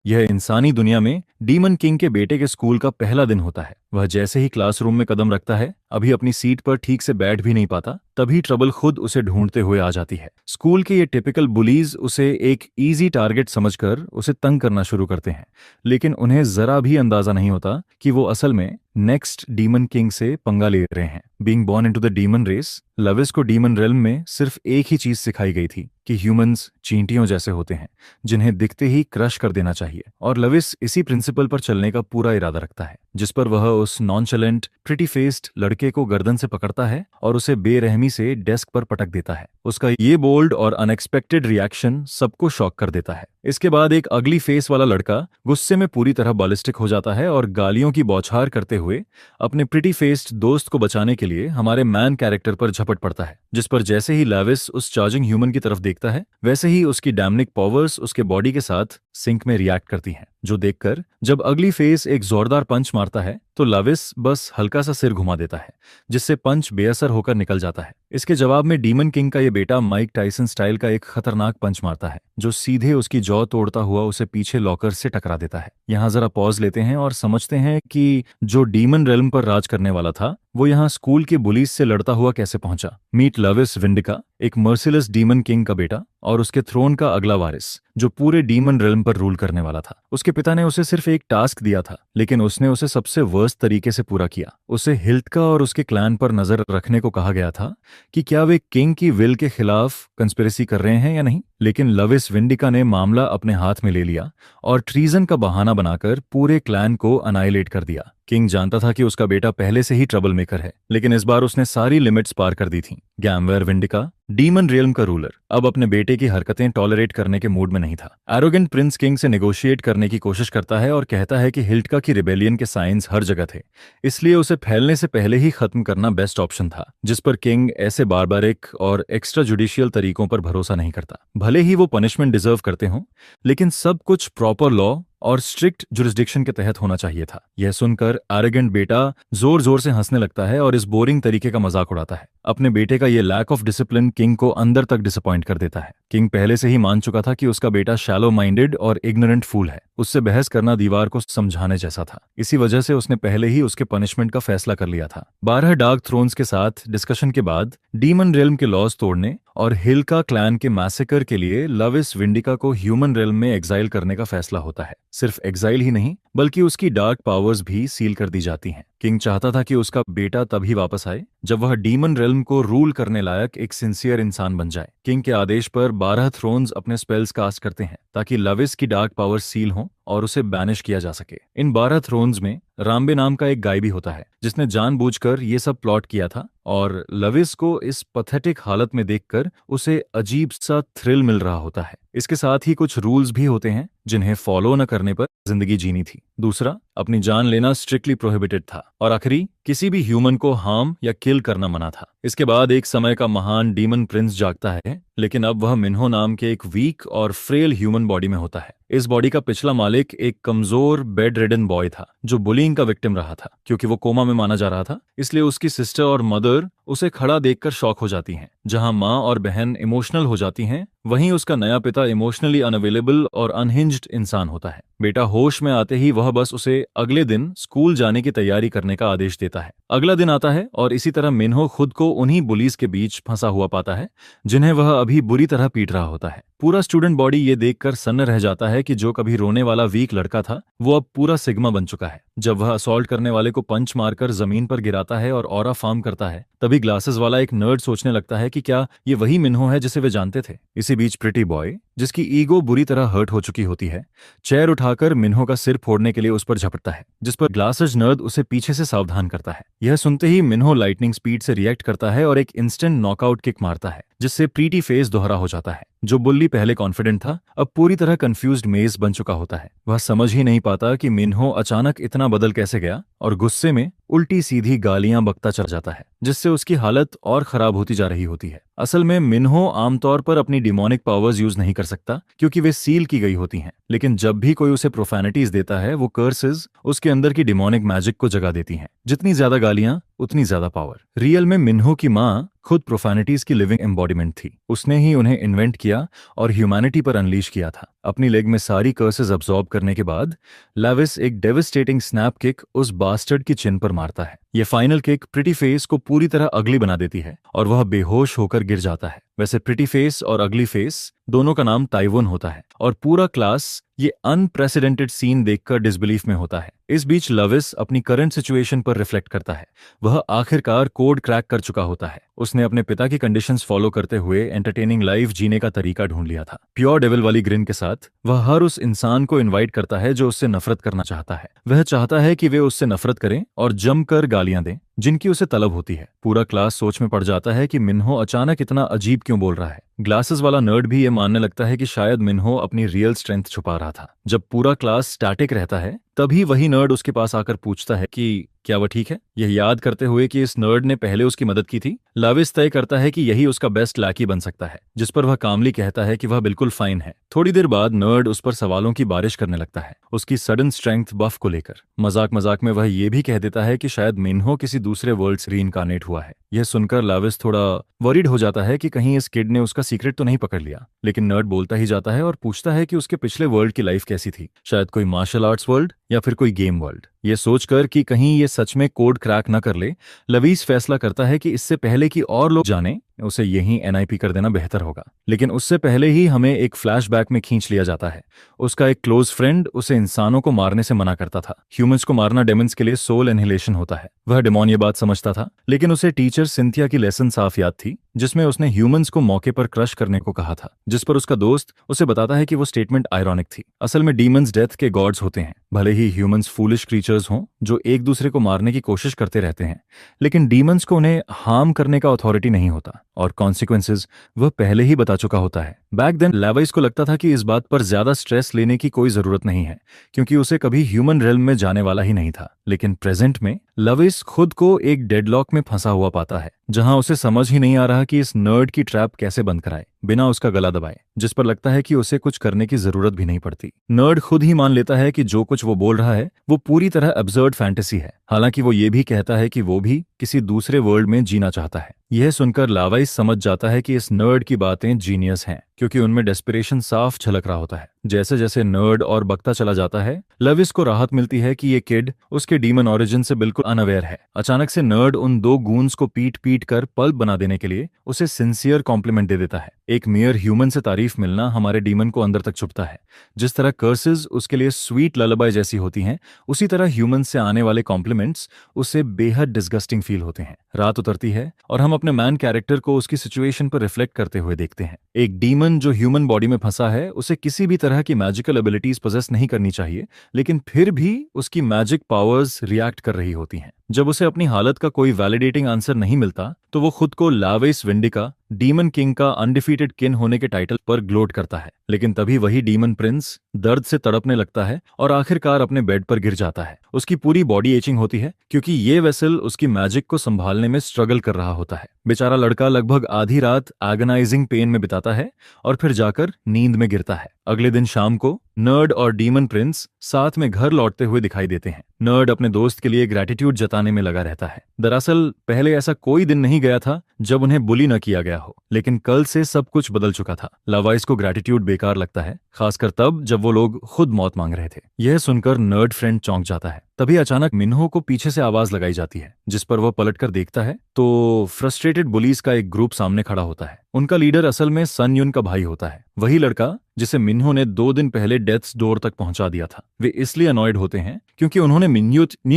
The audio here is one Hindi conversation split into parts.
यह इंसानी दुनिया में डीमन किंग के बेटे के स्कूल का पहला दिन होता है। वह जैसे ही क्लासरूम में कदम रखता है, अभी अपनी सीट पर ठीक से बैठ भी नहीं पाता, तभी ट्रबल खुद उसे ढूंढते हुए आ जाती है। स्कूल के ये टिपिकल बुलीज उसे एक इजी टारगेट समझकर उसे तंग करना शुरू करते हैं, लेकिन उन्हें जरा भी अंदाजा नहीं होता कि वो असल में नेक्स्ट डीमन किंग से पंगा ले रहे हैं। Being born into the demon race, लविस को डीमन रेल्म में सिर्फ एक ही चीज सिखाई गई थी कि ह्यूमंस चींटियों जैसे होते हैं जिन्हें दिखते ही क्रश कर देना चाहिए, और लविस इसी प्रिंसिपल पर चलने का पूरा इरादा रखता है, जिस पर वह उस नॉनचलेंट प्रिटी फेस्ड लड़के को गर्दन से पकड़ता है और उसे बेरहमी से डेस्क पर पटक देता है। उसका ये बोल्ड और अनएक्सपेक्टेड रिएक्शन सबको शॉक कर देता है। इसके बाद एक अगली फेस वाला लड़का गुस्से में पूरी तरह बालिस्टिक हो जाता है और गालियों की बौछार करते हुए अपने प्रिटी फेस्ड दोस्त को बचाने के लिए हमारे मैन कैरेक्टर पर झपट पड़ता है, जिस पर जैसे ही लविस उस चार्जिंग ह्यूमन की तरफ देखता है, वैसे ही उसकी डैमनिक पावर्स उसके बॉडी के साथ सिंक में रिएक्ट करती हैं, जो देखकर जब अगली फेस एक जोरदार पंच मारता है तो लविस बस हल्का सा सिर घुमा देता है, जिससे पंच बेअसर होकर निकल जाता है। इसके जवाब में डीमन किंग का ये बेटा माइक टाइसन स्टाइल का एक खतरनाक पंच मारता है, जो सीधे उसकी जॉ तोड़ता हुआ उसे पीछे लॉकर से टकरा देता है। यहाँ जरा पॉज लेते हैं और समझते हैं कि जो डीमन रेल्म पर राज करने वाला था, वो यहाँ स्कूल के बुलीज से लड़ता हुआ कैसे पहुंचा। मीट लविस विंडिका, एक मर्सिलेस डीमन किंग का बेटा और उसके थ्रोन का अगला वारिस, जो पूरे डीमन रेल्म पर रूल करने वाला था। उसके पिता ने उसे सिर्फ एक टास्क दिया था, लेकिन उसने उसे सबसे वर्स्ट तरीके से पूरा किया। उसे हिल्टका और उसके क्लैन पर नजर रखने को कहा गया था कि क्या वे किंग की विल के खिलाफ कंस्पिरेसी कर रहे हैं या नहीं, लेकिन लविस विंडिका ने मामला अपने हाथ में ले लिया और ट्रीजन का बहाना बनाकर पूरे क्लैन को अनाइलेट कर दिया। किंग जानता था कि उसका बेटा पहले से ही ट्रबल मेकर है, लेकिन इस बार उसने सारी लिमिट्स पार कर दी थीं। गैम्वेयर विंडिका, डीमन रियल्म का रूलर, अब अपने बेटे की हरकतें टॉलरेट करने के मूड में नहीं था। एरोगेंट प्रिंस किंग से नेगोशिएट करने की कोशिश करता है और कहता है कि हिल्टका की रिबेलियन के साइंस हर जगह थे, इसलिए उसे फैलने से पहले ही खत्म करना बेस्ट ऑप्शन था, जिस पर किंग ऐसे बारबारिक और एक्स्ट्रा जुडिशियल तरीकों पर भरोसा नहीं करता। भले ही वो पनिशमेंट डिजर्व करते हों, लेकिन सब कुछ प्रॉपर लॉ और स्ट्रिक्ट जुरिस्डिक्शन के तहत होना चाहिए था। यह सुनकर एरोगेंट बेटा जोर जोर से हंसने लगता है और इस बोरिंग तरीके का मजाक उड़ाता है। अपने बेटे का यह लैक ऑफ डिसिप्लिन किंग को अंदर तक डिसअपॉइंट कर देता है। किंग पहले से ही मान चुका था कि उसका बेटा शैलो माइंडेड और इग्नोरेंट फूल है। उससे बहस करना दीवार को समझाने जैसा था। इसी वजह से उसने पहले ही उसके पनिशमेंट का फैसला कर लिया था। 12 डार्क थ्रोन्स के साथ डिस्कशन के बाद डीमन रेल्म के लॉज तोड़ने और हिल्का क्लैन के मैसेकर के लिए लविस विंडिका को ह्यूमन रेल्म में एग्जाइल करने का फैसला होता है। सिर्फ एग्जाइल ही नहीं, बल्कि उसकी डार्क पावर्स भी सील कर दी जाती हैं। किंग चाहता था कि उसका बेटा तभी वापस आए जब वह डीमन रेल्म को रूल करने लायक एक सिंसियर इंसान बन जाए। किंग के आदेश पर 12 थ्रोन्स अपने स्पेल्स कास्ट करते हैं ताकि लविस की डार्क पावर्स सील हों और उसे बैनिश किया जा सके। इन 12 थ्रोन्स में राम्बे नाम का एक गाय भी होता है, जिसने जानबूझकर ये सब प्लॉट किया था, और लविस को इस पथेटिक हालत में देखकर उसे अजीब सा थ्रिल मिल रहा होता है। इसके साथ ही कुछ रूल्स भी होते हैं जिन्हें फॉलो न करने पर जिंदगी जीनी थी। दूसरा, अपनी जान लेना स्ट्रिक्टली प्रोहिबिटेड था, और आखिरी, किसी भी ह्यूमन को हार्म या किल करना मना था। इसके बाद एक समय का महान डीमन प्रिंस जागता है, लेकिन अब वह मिन्हो नाम के एक वीक और फ्रेल ह्यूमन बॉडी में होता है। इस बॉडी का पिछला मालिक एक कमजोर बेड रिडन बॉय था जो बुलिंग का विक्टिम रहा था। क्योंकि वो कोमा में माना जा रहा था, इसलिए उसकी सिस्टर और मदर उसे खड़ा देखकर शॉक हो जाती हैं। जहां माँ और बहन इमोशनल हो जाती हैं, वहीं उसका नया पिता इमोशनली अनअवेलेबल और अनहिंज्ड इंसान होता है। बेटा होश में आते ही वह बस उसे अगले दिन स्कूल जाने की तैयारी करने का आदेश देता है। अगला दिन आता है और इसी तरह मिन्हो खुद को उन्हीं बुलीज के बीच फंसा हुआ पाता है जिन्हें वह अभी बुरी तरह पीट रहा होता है। पूरा स्टूडेंट बॉडी ये देखकर सन्न रह जाता है कि जो कभी रोने वाला वीक लड़का था, वो अब पूरा सिग्मा बन चुका है। जब वह असॉल्ट करने वाले को पंच मारकर जमीन पर गिराता है और ऑरा फार्म करता है, तभी ग्लासेस वाला एक नर्ड सोचने लगता है कि क्या ये वही मिन्हो है जिसे वे जानते थे। इसी बीच प्रिटी बॉय, जिसकी ईगो बुरी तरह हर्ट हो चुकी होती है, चेयर उठाकर मिन्हो का सिर फोड़ने के लिए उस पर झपटता है, जिस पर ग्लासेस नर्ड उसे पीछे से सावधान करता है। यह सुनते ही मिन्हो लाइटनिंग स्पीड से रिएक्ट करता है और एक इंस्टेंट नॉकआउट किक मारता है, जिससे प्रीटी फेस दोहरा हो जाता है। जो बुल्ली पहले कॉन्फिडेंट था, अब पूरी तरह कंफ्यूज्ड मेज बन चुका होता है। वह समझ ही नहीं पाता कि मिन्हो अचानक इतना बदल कैसे गया, और गुस्से में उल्टी सीधी गालियां बकता चल जाता है, जिससे उसकी हालत और खराब होती जा रही होती है। असल में मिन्हो आमतौर पर अपनी डिमोनिक पावर्स यूज नहीं कर सकता क्योंकि वे सील की गई होती हैं, लेकिन जब भी कोई उसे प्रोफैनिटीज देता है, वो कर्सेस उसके अंदर की डिमोनिक मैजिक को जगा देती हैं। जितनी ज्यादा गालियां, उतनी ज्यादा पावर। रियल में मिन्हो की माँ खुद प्रोफैनिटीज की लिविंग एम्बॉडीमेंट थी। उसने ही उन्हें इन्वेंट किया और ह्यूमैनिटी पर अनलीश किया था। अपनी लेग में सारी कर्सेस अब्सॉर्ब करने के बाद लेविस एक डेविस्टेटिंग स्नैप किक उस बास्टर्ड की चिन पर मारता है। ये फाइनल किक प्रिटी फेस को पूरी तरह अगली बना देती है और वह बेहोश होकर गिर जाता है। वैसे प्रिटी फेस और अगली फेस दोनों का नाम ताइवोन होता है और पूरा क्लास ये अनप्रेसिडेंटेड सीन देखकर डिसबिलीफ में होता है। इस बीच लविस अपनी करंट सिचुएशन पर रिफ्लेक्ट करता है। वह आखिरकार कोड क्रैक कर चुका होता है। उसने अपने पिता की कंडीशंस फॉलो करते हुए एंटरटेनिंग लाइफ जीने का तरीका ढूंढ लिया था। प्योर डेविल वाली ग्रिन के साथ वह हर उस इंसान को इनवाइट करता है जो उससे नफरत करना चाहता है। वह चाहता है कि वे उससे नफरत करें और जमकर गालियां दें जिनकी उसे तलब होती है। पूरा क्लास सोच में पड़ जाता है कि मिन्हो अचानक इतना अजीब क्यों बोल रहा है। ग्लासेस वाला नर्ड भी ये मानने लगता है कि शायद मिन्हो अपनी रियल स्ट्रेंथ छुपा रहा था। जब पूरा क्लास स्टैटिक रहता है तभी वही नर्ड उसके पास आकर पूछता है कि क्या वह ठीक है। यह याद करते हुए कि इस नर्ड ने पहले उसकी मदद की थी, लविस तय करता है कि यही उसका बेस्ट लैकी बन सकता है, जिस पर वह कामली कहता है कि वह बिल्कुल फाइन है। थोड़ी देर बाद नर्ड उस पर सवालों की बारिश करने लगता है, उसकी सडन स्ट्रेंथ बफ को लेकर। मजाक मजाक में वह ये भी कह देता है कि शायद मिन्हो किसी दूसरे वर्ल्ड से रीइंकार्नेट हुआ है। यह सुनकर लविस थोड़ा वरीड हो जाता है कि कहीं इस किड ने उसका सीक्रेट तो नहीं पकड़ लिया, लेकिन नर्ड बोलता ही जाता है और पूछता है कि उसके पिछले वर्ल्ड की लाइफ कैसी थी, शायद कोई मार्शल आर्ट्स वर्ल्ड या फिर कोई गेम वर्ल्ड। ये सोचकर कि कहीं ये सच में कोड क्रैक न कर ले, लवीस फैसला करता है कि इससे पहले कि और लोग जाने उसे यहीं एनआईपी कर देना बेहतर होगा। लेकिन उससे पहले ही हमें एक फ्लैशबैक में खींच लिया जाता है। उसका एक क्लोज फ्रेंड उसे इंसानों को मारने से मना करता था। ह्यूमंस को मारना डेमन्स के लिए सोल एनहिलेशन होता है। वह डेमोन ये बात समझता था, लेकिन उसे टीचर सिंथिया की लेसन साफ याद थी जिसमें उसने ह्यूमंस को मौके पर क्रश करने को कहा था, जिस पर उसका दोस्त उसे बताता है कि वो स्टेटमेंट आयरॉनिक थी। असल में डीमंस डेथ के गॉड्स होते हैं। भले ही ह्यूमंस फूलिश क्रीचर्स हों जो एक दूसरे को मारने की कोशिश करते रहते हैं, लेकिन डीमंस को उन्हें हार्म करने का अथॉरिटी नहीं होता और कॉन्सिक्वेंसेज वह पहले ही बता चुका होता है। बैक देन लेविस को लगता था कि इस बात पर ज्यादा स्ट्रेस लेने की कोई जरूरत नहीं है क्योंकि उसे कभी ह्यूमन रेल्म में जाने वाला ही नहीं था। लेकिन प्रेजेंट में लेविस खुद को एक डेडलॉक में फंसा हुआ पाता है जहां उसे समझ ही नहीं आ रहा कि इस नर्ड की ट्रैप कैसे बंद कराए बिना उसका गला दबाए, जिस पर लगता है कि उसे कुछ करने की जरूरत भी नहीं पड़ती। नर्ड खुद ही मान लेता है कि जो कुछ वो बोल रहा है वो पूरी तरह एब्सर्ड फैंटेसी है, हालांकि वो ये भी कहता है कि वो भी किसी दूसरे वर्ल्ड में जीना चाहता है। यह सुनकर लावाइस समझ जाता है कि इस नर्ड की बातें जीनियस हैं क्योंकि उनमें डेस्पिरेशन साफ झलक रहा होता है। जैसे जैसे नर्ड और बकता चला जाता है, लेविस को राहत मिलती है कि ये किड उसके डीमन ओरिजिन से बिल्कुल अनअवेयर है। अचानक से नर्ड उन दो गूंस को पीट पीट कर पल्प बना देने के लिए उसे सिंसियर कॉम्प्लीमेंट दे देता है। एक मेयर ह्यूमन से तारीफ मिलना हमारे डीमन को अंदर तक चुभता है। जिस तरह कर्सेस उसके लिए स्वीट ललबाई जैसी होती हैं, उसी तरह ह्यूमन से आने वाले कॉम्प्लीमेंट्स उसे बेहद डिस्गस्टिंग फील होते हैं। रात उतरती है और हम अपने मैन कैरेक्टर को उसकी सिचुएशन पर रिफ्लेक्ट करते हुए देखते हैं। एक डीमन जो ह्यूमन बॉडी में फंसा है, उसे किसी भी तरह की मैजिकल एबिलिटीज पोजेस नहीं करनी चाहिए, लेकिन फिर भी उसकी मैजिक पावर्स रिएक्ट कर रही होती हैं। जब उसे अपनी हालत का कोई वैलिडेटिंग आंसर नहीं मिलता तो वो खुद को लावेस विंडिका, डीमन किंग का अनडिफीटेड किन होने के टाइटल पर ग्लोट करता है। लेकिन तभी वही डीमन प्रिंस दर्द से तड़पने लगता है और आखिरकार अपने बेड पर गिर जाता है। उसकी पूरी बॉडी एचिंग होती है क्योंकि ये वेसल उसकी मैजिक को संभालने में स्ट्रगल कर रहा होता है। बेचारा लड़का लगभग आधी रात एगनाइजिंग पेन में बिताता है और फिर जाकर नींद में गिरता है। अगले दिन शाम को नर्ड और डीमन प्रिंस साथ में घर लौटते हुए दिखाई देते हैं। नर्ड अपने दोस्त के लिए ग्रैटिट्यूड जताने में लगा रहता है। दरअसल पहले ऐसा कोई दिन नहीं गया था जब उन्हें बुली न किया गया हो, लेकिन कल से सब कुछ बदल चुका था। लावाइस को ग्रैटिट्यूड बेकार लगता है, खासकर तब जब वो लोग खुद मौत मांग रहे थे। यह सुनकर नर्ड फ्रेंड चौंक जाता है। तभी अचानक मिन्हो को पीछे से आवाज लगाई जाती है, जिस पर वह पलटकर देखता है तो फ्रस्ट्रेटेड बुलीज का एक ग्रुप सामने खड़ा होता है। उनका लीडर असल में सन युन का भाई होता है, वही लड़का जिसे मिन्हो ने 2 दिन पहले डेथ्स डोर तक पहुंचा दिया था। वे इसलिए अनॉयड होते हैं क्योंकि उन्होंने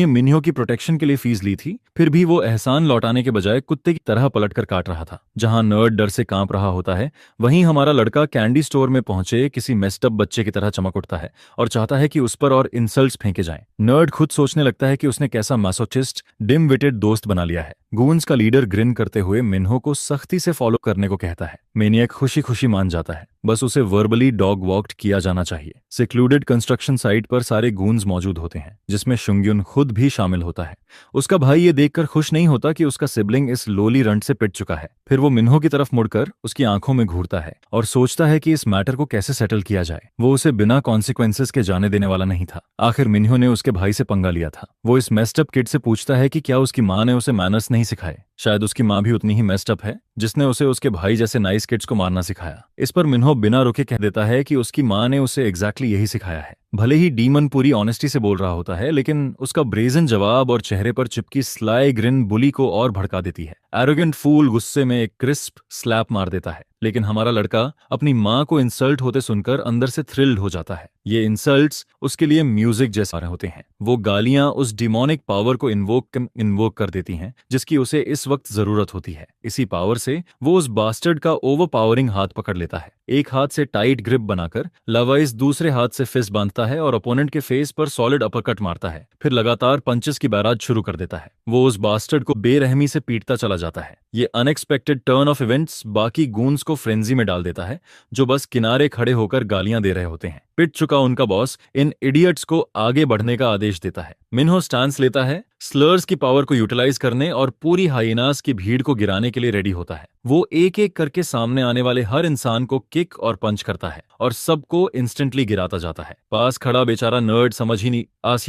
मिन्हो की प्रोटेक्शन के लिए फीस ली थी, फिर भी वो एहसान लौटाने के बजाय कुत्ते की तरह पलटकर काट रहा था। जहां नर्ड डर से कांप रहा होता है, वहीं हमारा लड़का कैंडी स्टोर में पहुंचे किसी मेस्टअप बच्चे की तरह चमक उठता है और चाहता है कि उस पर और इंसल्ट्स फेंके जाएं। नर्ड खुद सोचने लगता है कि उसने कैसा मैसोचिस्ट डिम विटेड दोस्त बना लिया है। गूंस का लीडर ग्रिन करते हुए मिन्हो को सख्ती से फॉलो करने को कहता है। मेनियक खुशी खुशी मान जाता है, बस उसे वर्बली डॉग वॉक्ड किया जाना चाहिए। सिक्लूडेड कंस्ट्रक्शन साइट पर सारे गूंस मौजूद होते हैं, जिसमें शुंग्युन खुद भी शामिल होता है। उसका भाई ये देखकर खुश नहीं होता कि उसका सिबलिंग इस लोली रंट से पिट चुका है। फिर वो मिन्हो की तरफ मुड़कर उसकी आंखों में घूरता है और सोचता है कि इस मैटर को कैसे सेटल किया जाए। वो उसे बिना कॉन्सिक्वेंसेस के जाने देने वाला नहीं था। आखिर मिन्हो ने उसके भाई से पंगा लिया था। वो इस मेस्ड अप किड से पूछता है कि क्या उसकी माँ ने उसे मैनर्स नहीं सिखाए। शायद उसकी माँ भी उतनी ही मेस्ड अप है, जिसने उसे उसके भाई जैसे नाइस किड्स को मारना सिखाया। इस पर मिन्हो बिना रुके कह देता है कि उसकी माँ ने उसे एग्जैक्टली यही सिखाया है। भले ही डीमन पूरी ऑनेस्टी से बोल रहा होता है, लेकिन उसका ब्रेजन जवाब और चेहरे पर चिपकी स्लाई ग्रिन बुली को और भड़का देती है। एरोगेंट फूल गुस्से में एक क्रिस्प स्लैप मार देता है, लेकिन हमारा लड़का अपनी माँ को इंसल्ट होते सुनकर अंदर से थ्रिल्ड हो जाता है। ये इंसल्ट्स उसके लिए म्यूजिक जैसा होते हैं। वो गालियां उस डिमोनिक पावर को इन्वोक कर देती हैं जिसकी उसे इस वक्त जरूरत होती है। इसी पावर से वो उस बास्टर्ड का ओवरपावरिंग हाथ पकड़ लेता है। एक हाथ से टाइट ग्रिप बनाकर लवाइस दूसरे हाथ से फिस्ट बांधता है और ओपोनेंट के फेस पर सॉलिड अपरकट मारता है। फिर लगातार पंचेस की बैराज शुरू कर देता है। वो उस बास्टर्ड को बेरहमी से पीटता चला जाता है। ये अनएक्सपेक्टेड टर्न ऑफ इवेंट्स बाकी गूंस को फ्रेंजी में डाल देता है, जो बस किनारे खड़े होकर गालियां दे रहे होते हैं। पिट चुका उनका बॉस इन इडियट्स को आगे बढ़ने का आदेश देता है। मिन्हो स्टांस लेता है, स्लर्स की पावर को यूटिलाइज करने और पूरी हाइनास की भीड़ को गिराने के लिए रेडी होता है। वो एक एक करके सामने आने वाले हर इंसान को किक और पंच करता है और सबको इंस्टेंटली गिराता जाता है। पास खड़ा बेचारा नर्ड समझ ही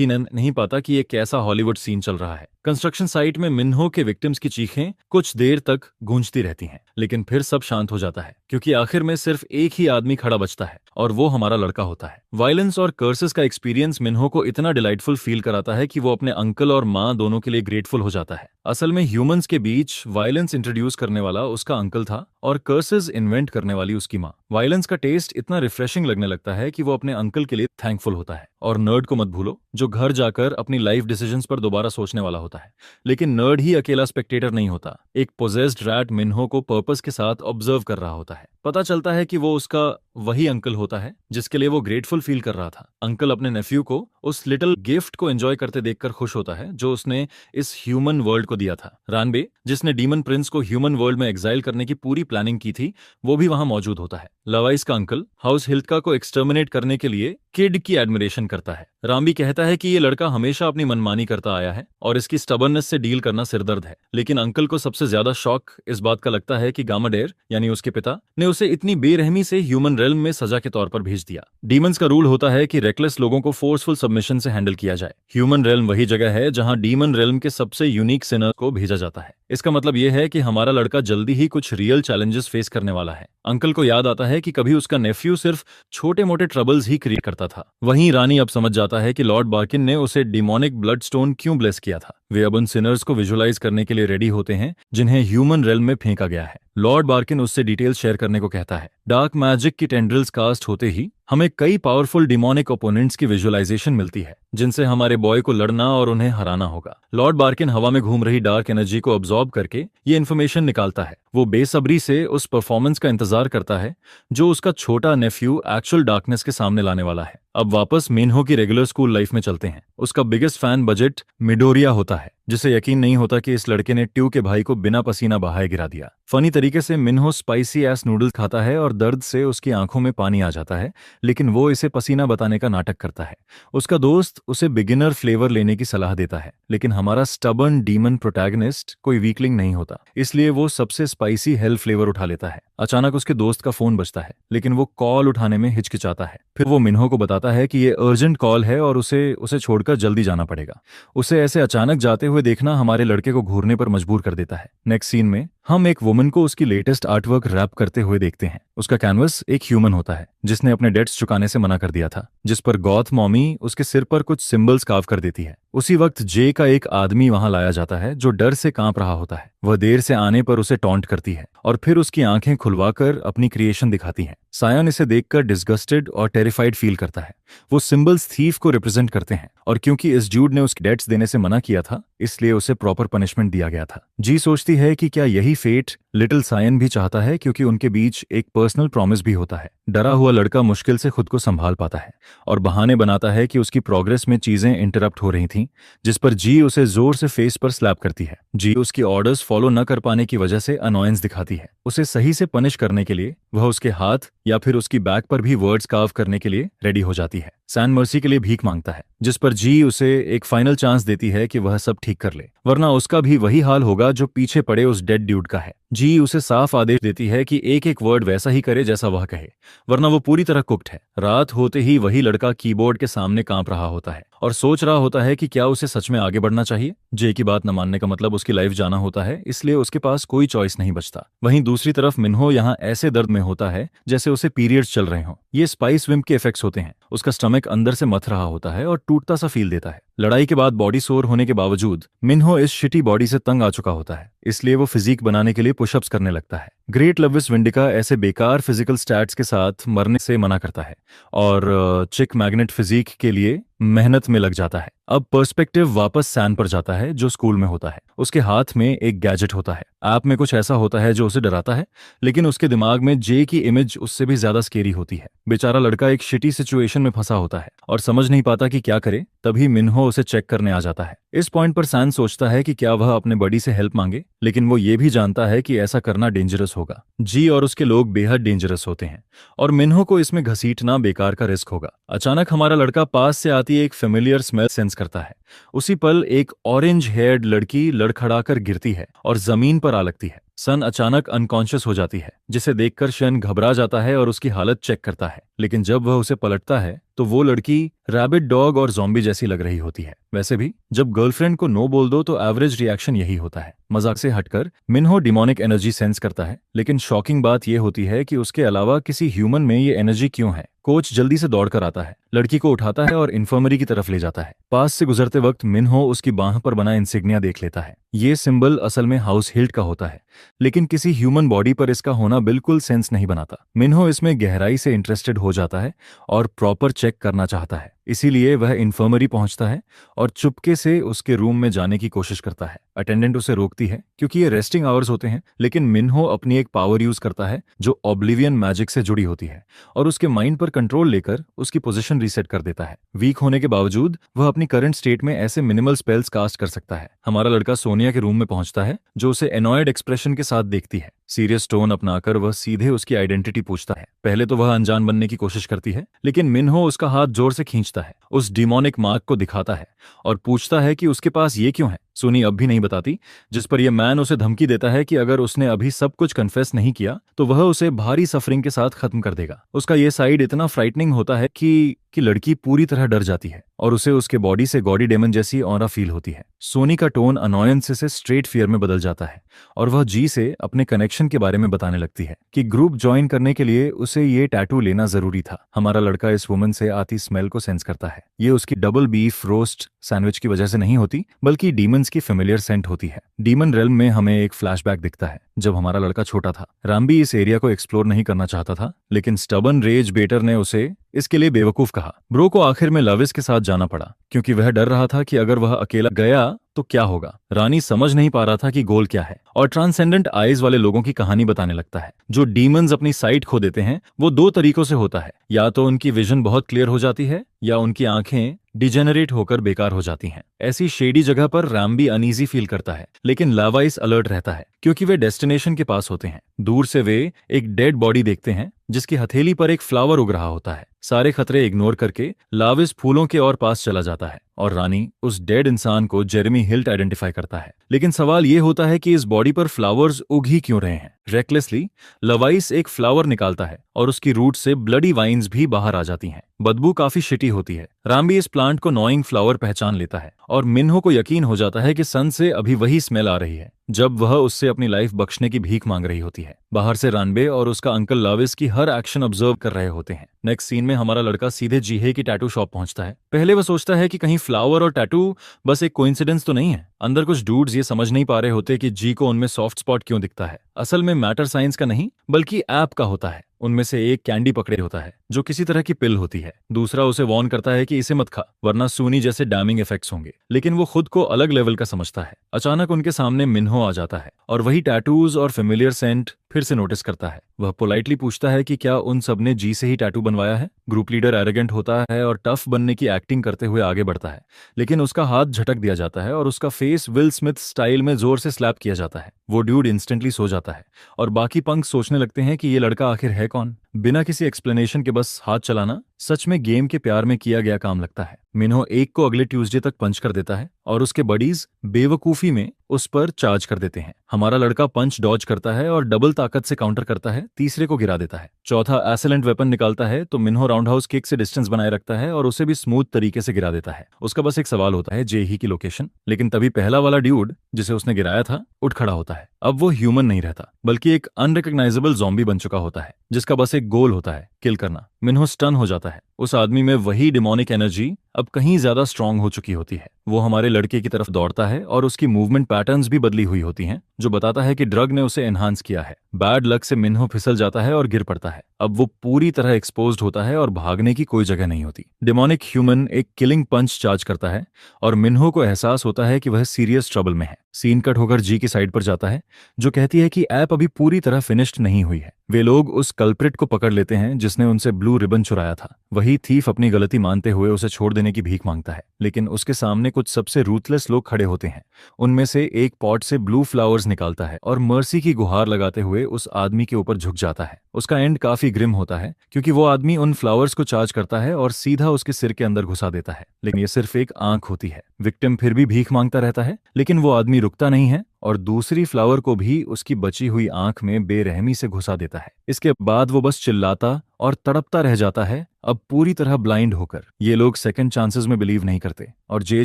नहीं पाता कि ये कैसा हॉलीवुड सीन चल रहा है। कंस्ट्रक्शन साइट में मिन्हो के विक्टिम्स की चीखें कुछ देर तक गूंजती रहती हैं, लेकिन फिर सब शांत हो जाता है, क्योंकि आखिर में सिर्फ एक ही आदमी खड़ा बचता है और वो हमारा लड़का होता है। वायलेंस और कर्सेस का एक्सपीरियंस मिन्हो को इतना डिलाइटफुल फील कराता है कि वो अपने अंकल और माँ दोनों के लिए ग्रेटफुल हो जाता है। असल में ह्यूमंस के बीच वायलेंस इंट्रोड्यूस करने वाला उसका अंकल था और कर्सेस इन्वेंट करने वाली उसकी माँ। वायलेंस का टेस्ट इतना रिफ्रेशिंग लगने लगता है कि वो अपने अंकल के लिए थैंकफुल होता है। और नर्ड को मत भूलो, जो घर जाकर अपनी लाइफ डिसीजंस पर दोबारा सोचने वाला होता है। लेकिन नर्ड ही अकेला स्पेक्टेटर नहीं होता। एक पोजेस्ड रैट मिन्हो को पर्पस के साथ ऑब्जर्व कर रहा होता है। पता चलता है कि वो उसका वही अंकल होता है जिसके लिए वो ग्रेटफुल फील कर रहा था। अंकल अपने नेफ्यू को उस लिटिल गिफ्ट को एंजॉय करते देखकर खुश होता है जो उसने इस ह्यूमन वर्ल्ड को दिया था। रानबे, जिसने डीमन प्रिंस को ह्यूमन वर्ल्ड में एग्जाइल करने की पूरी प्लानिंग की थी, वो भी वहां मौजूद होता है। लवाइस का अंकल हाउस हिल्का को एक्सटर्मिनेट करने के लिए किड की एडमिरेशन करता है। राम्बी कहता है कि ये लड़का हमेशा अपनी मनमानी करता आया है और इसकी स्टबर्ननेस से डील करना सिरदर्द है। लेकिन अंकल को सबसे ज्यादा शॉक इस बात का लगता है कि गामाडेर यानी उसके पिता ने उसे इतनी बेरहमी से ह्यूमन रेल्म में सजा के तौर पर भेज दिया। डीमंस का रूल होता है कि रेकलेस लोगों को फोर्सफुल सबमिशन से हैंडल किया जाए। ह्यूमन रेल्म वही जगह है जहां डीमन रेल्म के सबसे यूनिक सिनर को भेजा जाता है। इसका मतलब यह है कि हमारा लड़का जल्दी ही कुछ रियल चैलेंजेस फेस करने वाला है। अंकल को याद आता है कि कभी उसका नेफ्यू सिर्फ छोटे मोटे ट्रबल्स ही क्रिएट करता था। वहीं रानी अब समझ जाता है कि लॉर्ड बार्किन ने उसे डिमोनिक ब्लड स्टोन क्यों ब्लेस किया था। वे अब उन सिनर्स को विजुअलाइज करने के लिए रेडी होते हैं जिन्हें ह्यूमन रेल्म में फेंका गया है। लॉर्ड बार्किन उससे डिटेल्स शेयर करने को कहता है। डार्क मैजिक की टेंड्रिल्स कास्ट होते ही हमें कई पावरफुल डिमोनिक ओपोनेंट्स की विजुअलाइजेशन मिलती है जिनसे हमारे बॉय को लड़ना और उन्हें हराना होगा। लॉर्ड बार्किन हवा में घूम रही डार्क एनर्जी को अब्सॉर्ब करके ये इन्फॉर्मेशन निकालता है। वो बेसब्री से उस परफॉर्मेंस का इंतजार करता है जो उसका छोटा नेफ्यू एक्चुअल डार्कनेस के सामने लाने वाला है। अब वापस मिन्हो की रेगुलर स्कूल लाइफ में चलते हैं। उसका बिगेस्ट फैन बजट मिडोरिया होता है, जिसे यकीन नहीं होता कि इस लड़के ने ट्यू के भाई को बिना पसीना बहाए गिरा दिया। फनी तरीके से मिन्हो स्पाइसी एस नूडल्स खाता है और दर्द से उसकी आंखों में पानी आ जाता है, लेकिन वो इसे पसीना बताने का नाटक करता है। उसका दोस्त उसे बिगिनर फ्लेवर लेने की सलाह देता है, लेकिन हमारा स्टबर्न डीमन प्रोटैगनिस्ट कोई वीकलिंग नहीं होता, इसलिए वो सबसे स्पाइसी हेल फ्लेवर उठा लेता है। अचानक उसके दोस्त का फोन बजता है, लेकिन वो कॉल उठाने में हिचकिचाता है। फिर वो मिन्हो को बताता है कि ये अर्जेंट कॉल है और उसे छोड़कर जल्दी जाना पड़ेगा। उसे ऐसे अचानक जाते हुए देखना हमारे लड़के को घूरने पर मजबूर कर देता है। नेक्स्ट सीन में हम एक वुमन को उसकी लेटेस्ट आर्टवर्क रैप करते हुए देखते हैं। उसका कैनवस एक ह्यूमन होता है जिसने अपने डेट्स चुकाने से मना कर दिया था, जिस पर गॉथ मॉमी उसके सिर पर कुछ सिंबल्स कार्व कर देती है। उसी वक्त जे का एक आदमी वहां लाया जाता है जो डर से कांप रहा होता है। वह देर से आने पर उसे टॉन्ट करती है और फिर उसकी आंखें खुलवाकर अपनी क्रिएशन दिखाती हैं। सायन इसे देखकर डिस्गस्टेड और टेरिफाइड फील करता है। वो सिंबल्स थीफ को रिप्रेजेंट करते हैं और क्योंकि इस ड्यूड ने उसके डेट्स देने से मना किया था, इसलिए उसे प्रॉपर पनिशमेंट दिया गया था। जी सोचती है कि क्या यही फेट लिटिल सायन भी चाहता है, क्योंकि उनके बीच एक पर्सनल प्रॉमिस भी होता है। डरा हुआ लड़का मुश्किल से खुद को संभाल पाता है और बहाने बनाता है कि उसकी प्रोग्रेस में चीजें इंटरप्ट हो रही थीं, जिस पर जी उसे जोर से फेस पर स्लैप करती है। जी उसकी ऑर्डर्स फॉलो न कर पाने की वजह से अनॉयंस दिखाती है। उसे सही से पनिश करने के लिए वह उसके हाथ या फिर उसकी बैक पर भी वर्ड्स कार्व करने के लिए रेडी हो जाती है। सैन मर्सी के लिए भीख मांगता है, जिस पर जी उसे एक फाइनल चांस देती है कि वह सब ठीक कर ले, वरना उसका भी वही हाल होगा जो पीछे पड़े उस डेड ड्यूड का है। जी उसे साफ आदेश देती है कि एक एक वर्ड वैसा ही करे जैसा वह कहे, वरना वो पूरी तरह कुक्ड है। रात होते ही वही लड़का कीबोर्ड के सामने कांप रहा होता है और सोच रहा होता है कि क्या उसे सच में आगे बढ़ना चाहिए। जे की बात न मानने का मतलब उसकी लाइफ जाना होता है, इसलिए उसके पास कोई चॉइस नहीं बचता। वहीं दूसरी तरफ मिन्हो यहाँ ऐसे दर्द में होता है जैसे उसे पीरियड्स चल रहे हों। ये स्पाइस विम्प के इफेक्ट्स होते हैं। उसका स्टमक अंदर से मथ रहा होता है और टूटता सा फील देता है। लड़ाई के बाद बॉडी सोर होने के बावजूद मिन्हो इस शिटी बॉडी से तंग आ चुका होता है, इसलिए वो फिजिक बनाने के लिए पुशअप्स करने लगता है। ग्रेट लविस विंडिका ऐसे बेकार फिजिकल स्टैट्स के साथ मरने से मना करता है और चिक मैग्नेट फिजिक के लिए मेहनत में लग जाता है। अब पर्सपेक्टिव वापस सैन पर जाता है जो स्कूल में होता है। उसके हाथ में एक गैजेट होता है। ऐप में कुछ ऐसा होता है जो उसे डराता है, लेकिन उसके दिमाग में जे की इमेज उससे भी ज्यादा स्केरी होती है। बेचारा लड़का एक शिटी सिचुएशन में फंसा होता है और समझ नहीं पाता कि क्या करे। तभी मिन्हो उसे चेक करने आ जाता है। इस पॉइंट पर सैन सोचता है कि क्या वह अपने बडी से हेल्प मांगे, लेकिन वो ये भी जानता है कि ऐसा करना डेंजरस होगा। जी और उसके लोग बेहद डेंजरस होते हैं और मिन्हो को इसमें घसीटना बेकार का रिस्क होगा। अचानक हमारा लड़का पास से आती एक फेमिलियर स्मेल सेंस करता है। उसी पल एक ऑरेंज हेयर्ड लड़की लड़खड़ाकर गिरती है और जमीन पर आ लगती है। सन अचानक अनकॉन्शियस हो जाती है, जिसे देखकर शन घबरा जाता है और उसकी हालत चेक करता है। लेकिन जब वह उसे पलटता है तो वो लड़की रैबिट डॉग और ज़ॉम्बी जैसी लग रही होती है। वैसे भी जब गर्लफ्रेंड को नो बोल दो तो एवरेज रिएक्शन यही होता है। मजाक से हटकर मिन्हो डिमोनिक एनर्जी सेंस करता है, लेकिन शॉकिंग बात यह होती है कि उसके अलावा किसी ह्यूमन में ये एनर्जी क्यों है। कोच जल्दी से दौड़कर आता है, लड़की को उठाता है और इन्फर्मरी की तरफ ले जाता है। पास से गुजरते वक्त मिन्हो उसकी बाह पर बना इंसिग्निया देख लेता है। ये सिंबल असल में हाउस हिल्ट का होता है, लेकिन किसी ह्यूमन बॉडी पर इसका होना बिल्कुल सेंस नहीं बनाता। मिन्हो इसमें गहराई से इंटरेस्टेड हो जाता है और प्रॉपर चेक करना चाहता है। इसीलिए वह इन्फर्मरी पहुंचता है और चुपके से उसके रूम में जाने की कोशिश करता है। अटेंडेंट उसे रोकती है क्योंकि ये रेस्टिंग आवर्स होते हैं, लेकिन मिन्हो अपनी एक पावर यूज करता है जो ऑब्लिवियन मैजिक से जुड़ी होती है और उसके माइंड पर कंट्रोल लेकर उसकी पोजीशन रीसेट कर देता है। वीक होने के बावजूद वह अपनी करंट स्टेट में ऐसे मिनिमल स्पेल्स कास्ट कर सकता है। हमारा लड़का सोनिया के रूम में पहुंचता है, जो उसे एनॉयड एक्सप्रेशन के साथ देखती है। सीरियस टोन अपनाकर वह सीधे उसकी आइडेंटिटी पूछता है। पहले तो वह अनजान बनने की कोशिश करती है, लेकिन मिन्हो उसका हाथ जोर से खींचता है, उस डिमोनिक मार्क को दिखाता है और पूछता है कि उसके पास ये क्यों है। सोनी अब भी नहीं बताती, जिस पर यह मैन उसे धमकी देता है कि अगर उसने अभी सब कुछ कन्फेस नहीं किया तो वह उसे भारी सफरिंग के साथ खत्म कर देगा। उसका यह साइड इतना फ्राइटनिंग होता है कि लड़की पूरी तरह डर जाती है और उसे उसके बॉडी से गॉडी डेमन जैसी ऑरा फील होती है। सोनी का टोन अनॉयंस से स्ट्रेट फियर में बदल जाता है और वह जी से अपने कनेक्शन के बारे में बताने लगती है कि ग्रुप ज्वाइन करने के लिए उसे ये टैटू लेना जरूरी था। हमारा लड़का इस वुमन से आती स्मेल को सेंस करता है। ये उसकी डबल बीफ रोस्ट सैंडविच की वजह से नहीं होती, बल्कि डीमंस की फेमिलियर सेंट होती है। डीमन रेल्म में हमें एक फ्लैशबैक दिखता है जब हमारा लड़का छोटा था। राम्बी इस एरिया को एक्सप्लोर नहीं करना चाहता था, लेकिन स्टबन रेज बेटर ने उसे इसके लिए बेवकूफ कहा। ब्रो को आखिर में लविस के साथ जाना पड़ा क्योंकि वह डर रहा था कि अगर वह अकेला गया तो क्या होगा। रानी समझ नहीं पा रहा था कि गोल क्या है और ट्रांसेंडेंट आइज वाले लोगों की कहानी बताने लगता है। जो डीमंस अपनी साइट खो देते हैं वो दो तरीकों से होता है, या तो उनकी विजन बहुत क्लियर हो जाती है या उनकी आंखें डिजेनरेट होकर बेकार हो जाती हैं। ऐसी शेडी जगह पर राम्बी अनईजी फील करता है, लेकिन लावाइस अलर्ट रहता है क्योंकि वे डेस्टिनेशन के पास होते हैं। दूर से वे एक डेड बॉडी देखते हैं जिसकी हथेली पर एक फ्लावर उग रहा होता है। सारे खतरे इग्नोर करके लाविस फूलों के और पास चला जाता है और रानी उस डेड इंसान को जेरेमी हिल्ट आइडेंटिफाई करता है। लेकिन सवाल यह होता है कि इस बॉडी पर फ्लावर्स उग ही क्यों रहे हैं। रेकलेसली लवाइस एक फ्लावर निकालता है और उसकी रूट से ब्लडी वाइन्स भी बाहर आ जाती हैं। बदबू काफी शिटी होती है। राम्बी इस प्लांट को नॉइंग फ्लावर पहचान लेता है और मिन्हो को यकीन हो जाता है कि सन से अभी वही स्मेल आ रही है जब वह उससे अपनी लाइफ बख्शने की भीख मांग रही होती है। बाहर से रानबे और उसका अंकल लाविस की हर एक्शन ऑब्जर्व कर रहे होते हैं। नेक्स्ट सीन में हमारा लड़का सीधे जीहे की टैटू शॉप पहुंचता है। पहले वह सोचता है कि कहीं फ्लावर और टैटू बस एक कोइंसिडेंस तो नहीं है। अंदर कुछ डूड्स ये समझ नहीं पा रहे होते कि जी को उनमें सॉफ्ट स्पॉट क्यों दिखता है। असल में मैटर साइंस का नहीं बल्कि ऐप का होता है। उनमें से एक कैंडी पकड़े होता है जो किसी तरह की पिल होती है। दूसरा उसे वार्न करता है कि इसे मत खा वरना सूनी जैसे डैमिंग इफेक्ट्स होंगे, लेकिन वो खुद को अलग लेवल का समझता है। अचानक उनके सामने मिन्हो आ जाता है और वही टैटूज और फेमिलियर सेंट फिर से नोटिस करता है। वह पोलाइटली पूछता है कि क्या उन सब ने जी से ही टैटू बनवाया है। ग्रुप लीडर एरोगेंट होता है और टफ बनने की एक्टिंग करते हुए आगे बढ़ता है, लेकिन उसका हाथ झटक दिया जाता है और उसका फेस विल स्मिथ स्टाइल में जोर से स्लैप किया जाता है। वो ड्यूड इंस्टेंटली सो जाता है और बाकी पंक सोचने लगते हैं कि ये लड़का आखिर है कौन। बिना किसी एक्सप्लेनेशन के बस हाथ चलाना सच में गेम के प्यार में किया गया काम लगता है। मिन्हो एक को अगले ट्यूसडे तक पंच कर देता है और उसके बडीज बेवकूफी में उस पर चार्ज कर देते हैं। हमारा लड़का पंच डॉज करता है और डबल ताकत से काउंटर करता है, तीसरे को गिरा देता है। चौथा एसेलेंट वेपन निकालता है तो मिन्हो राउंडहाउस किक से डिस्टेंस बनाए रखता है और उसे भी स्मूथ तरीके से गिरा देता है। उसका बस एक सवाल होता है, जेही की लोकेशन। लेकिन तभी पहला वाला ड्यूड जिसे उसने गिराया था उठ खड़ा होता है। अब वो ह्यूमन नहीं रहता बल्कि एक अनरिकग्नाइजेबल ज़ॉम्बी बन चुका होता है जिसका बस एक गोल होता है, किल करना। मिन्हो स्टन हो जाता है। उस आदमी में वही डिमोनिक एनर्जी अब कहीं ज्यादा स्ट्रांग हो चुकी होती है। वो हमारे लड़के की तरफ दौड़ता है और उसकी मूवमेंट पैटर्न्स भी बदली हुई होती हैं, जो बताता है कि ड्रग ने उसे एनहांस किया है। बैड लक से मिन्हो फिसल जाता है और गिर पड़ता है। अब वो पूरी तरह एक्सपोज्ड होता है और भागने की कोई जगह नहीं होती। डिमोनिक ह्यूमन एक किलिंग पंच चार्ज करता है और मिन्हो को एहसास होता है कि वह सीरियस ट्रबल में है। सीन कट होकर जी की साइड पर जाता है, जो कहती है कि ऐप अभी पूरी तरह फिनिश्ड नहीं हुई है। वे लोग उस कल्प्रिट को पकड़ लेते हैं जिसने उनसे ब्लू रिबन चुराया था। वही थीफ अपनी गलती मानते हुए उसे छोड़ देने की भीख मांगता है, लेकिन उसके सामने कुछ सबसे रूथलेस लोग खड़े होते हैं। उनमें से एक पॉट से ब्लू फ्लावर्स निकालता है और मर्सी की गुहार लगाते हुए उस आदमी के ऊपर झुक जाता है। उसका एंड काफी ग्रिम होता है क्योंकि वो आदमी उन फ्लावर्स को चार्ज करता है और सीधा उसके सिर के अंदर घुसा देता है। लेकिन ये सिर्फ एक आंख होती है। विक्टिम फिर भी भीख मांगता रहता है, लेकिन वो आदमी रुकता नहीं है और दूसरी फ्लावर को भी उसकी बची हुई आंख में बेरहमी से घुसा देता है। इसके बाद वो बस चिल्लाता और तड़पता रह जाता है, अब पूरी तरह ब्लाइंड होकर। ये लोग सेकंड चांसेस में बिलीव नहीं करते और जे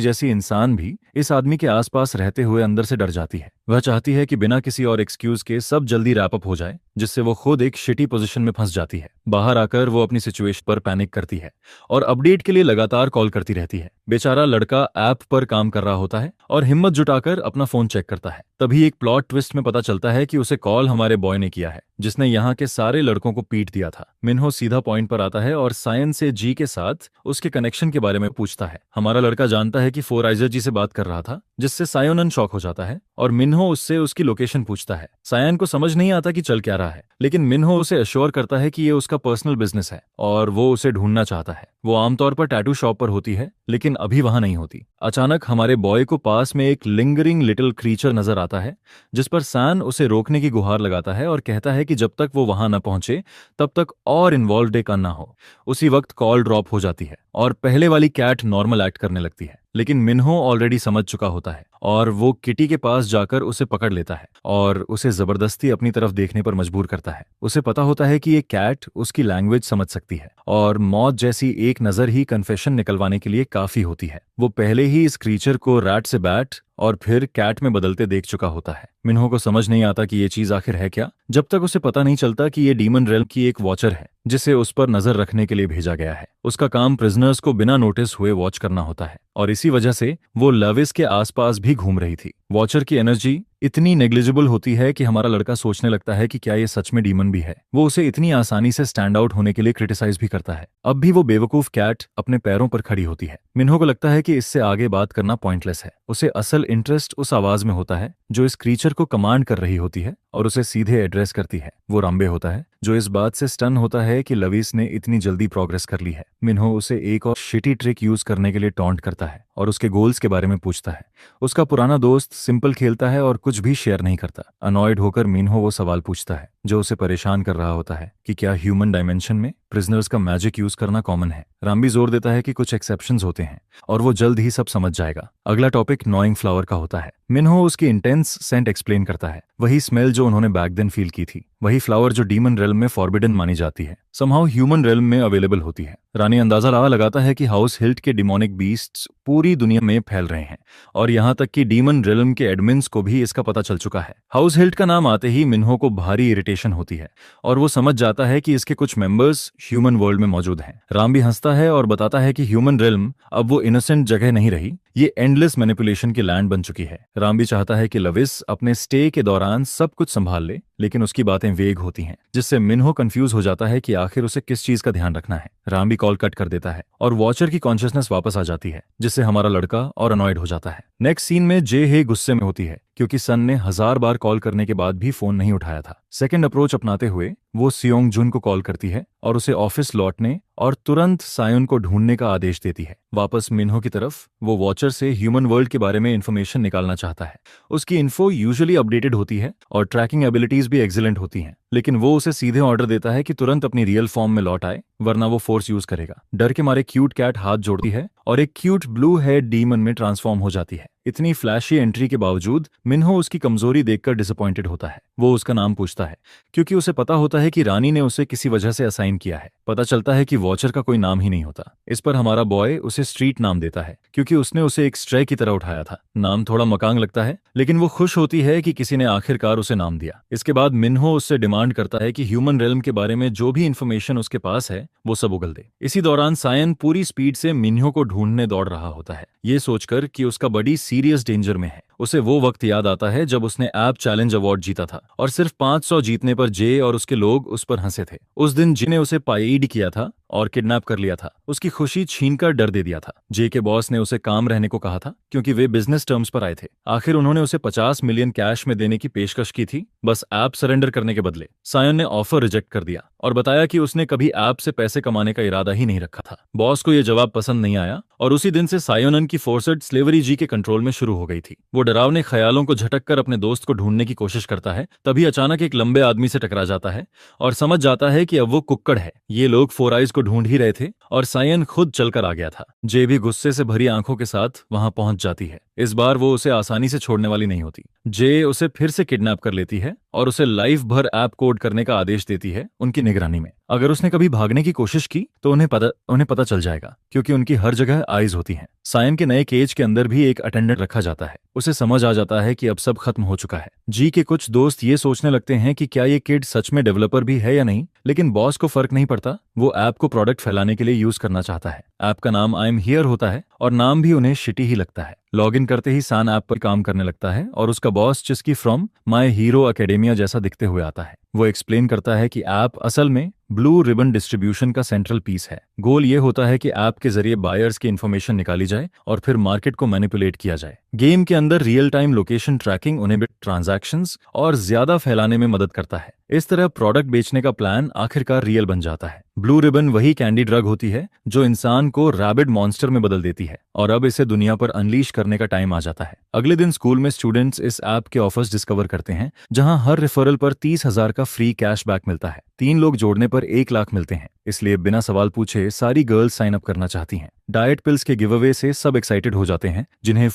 जैसी इंसान भी इस आदमी के आसपास रहते हुए अंदर से डर जाती है। वह चाहती है कि बिना किसी और एक्सक्यूज के सब जल्दी रैप अप हो जाए, जिससे वो खुद एक शिटी पोजीशन में फंस जाती है। बाहर आकर वो अपनी सिचुएशन पर पैनिक करती है और अपडेट के लिए लगातार कॉल करती रहती है। बेचारा लड़का ऐप पर काम कर रहा होता है और हिम्मत जुटाकर अपना फोन चेक करता है। तभी एक प्लॉट ट्विस्ट में पता चलता है कि उसे कॉल हमारे बॉय ने किया है, जिसने यहाँ के सारे लड़कों को पीट दिया था। मिन्हो सीधा पॉइंट पर आता है और सायन से जी के साथ उसके कनेक्शन के बारे में पूछता है। हमारा लड़का जानता है कि फोर आइजर जी से बात कर रहा था, जिससे सायोनन शॉक हो जाता है और मिन्हो उससे उसकी लोकेशन पूछता है। सायन को समझ नहीं आता कि चल क्या रहा है, लेकिन मिन्हो उसे अश्योर करता है कि ये उसका पर्सनल बिजनेस है और वो उसे ढूंढना चाहता है। वो आमतौर पर टैटू शॉप पर होती है, लेकिन अभी वहां नहीं होती। अचानक हमारे बॉय को पास में एक लिंगरिंग लिटिल क्रीचर नजर आता है, जिस पर सैन उसे रोकने की गुहार लगाता है और कहता है कि जब तक वो वहां न पहुंचे तब तक और इन्वॉल्व एक ना हो। उसी वक्त कॉल ड्रॉप हो जाती है और पहले वाली कैट नॉर्मल एक्ट करने लगती है, लेकिन मिन्हो ऑलरेडी समझ चुका होता है और वो किटी के पास जाकर उसे पकड़ लेता है और उसे जबरदस्ती अपनी तरफ देखने पर मजबूर करता है। उसे पता होता है कि ये कैट उसकी लैंग्वेज समझ सकती है और मौत जैसी एक नजर ही कन्फेशन निकलवाने के लिए काफी होती है। वो पहले ही इस क्रीचर को रैट से बैट और फिर कैट में बदलते देख चुका होता है। मिन्हो को समझ नहीं आता कि ये चीज आखिर है क्या, जब तक उसे पता नहीं चलता कि ये डीमन रेल्म की एक वॉचर है जिसे उस पर नजर रखने के लिए भेजा गया है। उसका काम प्रिजनर्स को बिना नोटिस हुए वॉच करना होता है और इसी वजह से वो लविस के आसपास भी घूम रही थी। वॉचर की एनर्जी इतनी नेग्लिजिबल होती है कि हमारा लड़का सोचने लगता है कि क्या ये सच में डीमन भी है। वो उसे इतनी आसानी से स्टैंड आउट होने के लिए क्रिटिसाइज भी करता है। अब भी वो बेवकूफ कैट अपने पैरों पर खड़ी होती है। मिन्हो को लगता है कि इससे आगे बात करना पॉइंटलेस है। उसे असल इंटरेस्ट उस आवाज में होता है जो इस क्रीचर को कमांड कर रही होती है और उसे सीधे एड्रेस करती है। वो राम्बे होता है, जो इस बात से स्टन होता है कि लविस ने इतनी जल्दी प्रोग्रेस कर ली है। मिन्हो उसे एक और शिटी ट्रिक यूज करने के लिए टॉन्ट करता है और उसके गोल्स के बारे में पूछता है। उसका पुराना दोस्त सिंपल खेलता है और कुछ भी शेयर नहीं करता। अनॉयड होकर मिन्हो वो सवाल पूछता है जो उसे परेशान कर रहा होता है कि क्या ह्यूमन डायमेंशन में प्रिजनर्स का मैजिक यूज करना कॉमन है। राम्बी जोर देता है कि कुछ एक्सेप्शंस होते हैं और वो जल्द ही सब समझ जाएगा। अगला टॉपिक नॉइंग फ्लावर का होता है। मिन्हो उसकी इंटेंस सेंट एक्सप्लेन करता है, वही स्मेल जो उन्होंने बैक देन फील की थी, वही फ्लावर जो डीमन रेल्म में फॉरबिडन मानी जाती है, समहाउ ह्यूमन रेल्म में अवेलेबल होती है। रानी अंदाजा लगाता है कि हाउस हिल्ट के डिमोनिक बीस्ट्स पूरी दुनिया में फैल रहे हैं और यहाँ तक कि डीमन रेल्म के एडमिन्स को भी इसका पता चल चुका है। हाउस हिल्ट का नाम आते ही मिन्हो को भारी इरिटेशन होती है और वो समझ जाता है कि इसके कुछ मेंबर्स ह्यूमन वर्ल्ड में मौजूद हैं। राम भी हंसता है और बताता है कि ह्यूमन रेल्म अब वो इनोसेंट जगह नहीं रही, ये एंडलेस मैनिपुलेशन की लैंड बन चुकी है। राम भी चाहता है कि लविस अपने स्टे के दौरान सब कुछ संभाल ले, लेकिन उसकी बातें वेग होती हैं, जिससे मिन्हो कंफ्यूज हो जाता है कि आखिर उसे किस चीज का ध्यान रखना है। राम भी कॉल कट कर देता है और वॉचर की कॉन्शियसनेस वापस आ जाती है, जिससे हमारा लड़का और अनॉयड हो जाता है। नेक्स्ट सीन में जे हे गुस्से में होती है क्योंकि सन ने 1000 बार कॉल करने के बाद भी फोन नहीं उठाया था। सेकंड अप्रोच अपनाते हुए वो सियोंग जुन को कॉल करती है और उसे ऑफिस लौटने और तुरंत सायन को ढूंढने का आदेश देती है। वापस मिन्हो की तरफ वो वॉचर से ह्यूमन वर्ल्ड के बारे में इंफॉर्मेशन निकालना चाहता है। उसकी इन्फो यूजुअली अपडेटेड होती है और ट्रैकिंग एबिलिटीज भी एक्सीलेंट होती हैं, लेकिन वो उसे सीधे ऑर्डर देता है कि तुरंत अपनी रियल फॉर्म में लौट आए, वरना वो फोर्स यूज करेगा। डर के मारे क्यूट कैट हाथ जोड़ती है और एक क्यूट ब्लू हेड डीमन में ट्रांसफॉर्म हो जाती है। इतनी फ्लैशी एंट्री के बावजूद मिन्हो उसकी कमजोरी देखकर डिसअपॉइंटेड होता है। वो उसका नाम पूछता है क्योंकि उसे पता होता है कि रानी ने उसे किसी वजह से असाइन किया है। पता चलता है कि वॉचर का कोई नाम ही नहीं होता। इस पर हमारा बॉय उसे स्ट्रीट नाम देता है क्योंकि उसने उसे एक स्ट्रे की तरह उठाया था। नाम थोड़ा मकांग लगता है, लेकिन वो खुश होती है कि किसी ने आखिरकार उसे नाम दिया। इसके बाद मिन्हो उससे डिमांड करता है कि ह्यूमन रेल्म के बारे में जो भी इंफॉर्मेशन उसके पास है वो सब उगल दे। इसी दौरान सायन पूरी स्पीड से मिन्हो को ढूंढने दौड़ रहा होता है, ये सोचकर कि उसका बड़ी सीरियस डेंजर में है। उसे वो वक्त याद आता है जब उसने ऐप चैलेंज अवार्ड जीता था और सिर्फ 500 जीतने पर जे और उसके लोग उस पर हंसे थे। उस दिन जिन्हें उसे पाइड किया था और किडनैप कर लिया था, उसकी खुशी छीनकर डर दे दिया था। जे के बॉस ने उसे काम रहने को कहा था क्योंकि वे बिजनेस टर्म्स पर आए थे। आखिर उन्होंने उसे 50 मिलियन कैश में देने की पेशकश की थी, बस ऐप सरेंडर करने के बदले। सायन ने ऑफर रिजेक्ट कर दिया और बताया कि उसने कभी ऐप से पैसे कमाने का इरादा ही नहीं रखा था। बॉस को यह जवाब पसंद नहीं आया और उसी दिन से सायोनन की फोर्सेड स्लेवरी जी के कंट्रोल में शुरू हो गई थी। वो डरावने ख्यालों को झटक कर अपने दोस्त को ढूंढने की कोशिश करता है, तभी अचानक एक लंबे आदमी से टकरा जाता है और समझ जाता है कि अब वो कुक्कड़ है। ये लोग फोर आइज को ढूंढ ही रहे थे और सायन खुद चलकर आ गया था। जे भी गुस्से से भरी आंखों के साथ वहां पहुंच जाती है। इस बार वो उसे आसानी से छोड़ने वाली नहीं होती। जे उसे फिर से किडनैप कर लेती है और उसे लाइफ भर ऐप कोड करने का आदेश देती है उनकी निगरानी में। अगर उसने कभी भागने की कोशिश की तो उन्हें पता चल जाएगा क्योंकि उनकी हर जगह आइज होती हैं। सायन के नए केज के अंदर भी एक अटेंडेंट रखा जाता है। उसे समझ आ जाता है कि अब सब खत्म हो चुका है। जी के कुछ दोस्त ये सोचने लगते हैं कि क्या ये किड सच में डेवलपर भी है या नहीं, लेकिन बॉस को फर्क नहीं पड़ता। वो ऐप को प्रोडक्ट फैलाने के लिए यूज करना चाहता है। ऐप का नाम आई एम हियर होता है और नाम भी उन्हें शिटी ही लगता है। लॉगिन करते ही सान ऐप पर काम करने लगता है और उसका बॉस जिसकी फ्रॉम माय हीरो एकेडेमिया जैसा दिखते हुए आता है। वो एक्सप्लेन करता है कि ऐप असल में ब्लू रिबन डिस्ट्रीब्यूशन का सेंट्रल पीस है। गोल ये होता है कि ऐप के जरिए बायर्स की इन्फॉर्मेशन निकाली जाए और फिर मार्केट को मैनिपुलेट किया जाए। गेम के अंदर रियल टाइम लोकेशन ट्रैकिंग उन्हें ट्रांजैक्शंस और ज्यादा फैलाने में मदद करता है। इस तरह प्रोडक्ट बेचने का प्लान आखिरकार रियल बन जाता है। ब्लू रिबन वही कैंडी ड्रग होती है जो इंसान को रैबिड मॉन्स्टर में बदल देती है और अब इसे दुनिया पर अनलीश करने का टाइम आ जाता है। अगले दिन स्कूल में स्टूडेंट्स इस ऐप के ऑफर्स डिस्कवर करते हैं जहां हर रेफरल पर 30,000 का फ्री कैशबैक मिलता है। 3 लोग जोड़ने पर 1 लाख मिलते हैं, इसलिए बिना सवाल पूछे सारी गर्ल्स साइन अप करना चाहती हैं। डाइट पिल्स के गिव अवे से सब एक्साइटेड हो जाते हैं जिन्हें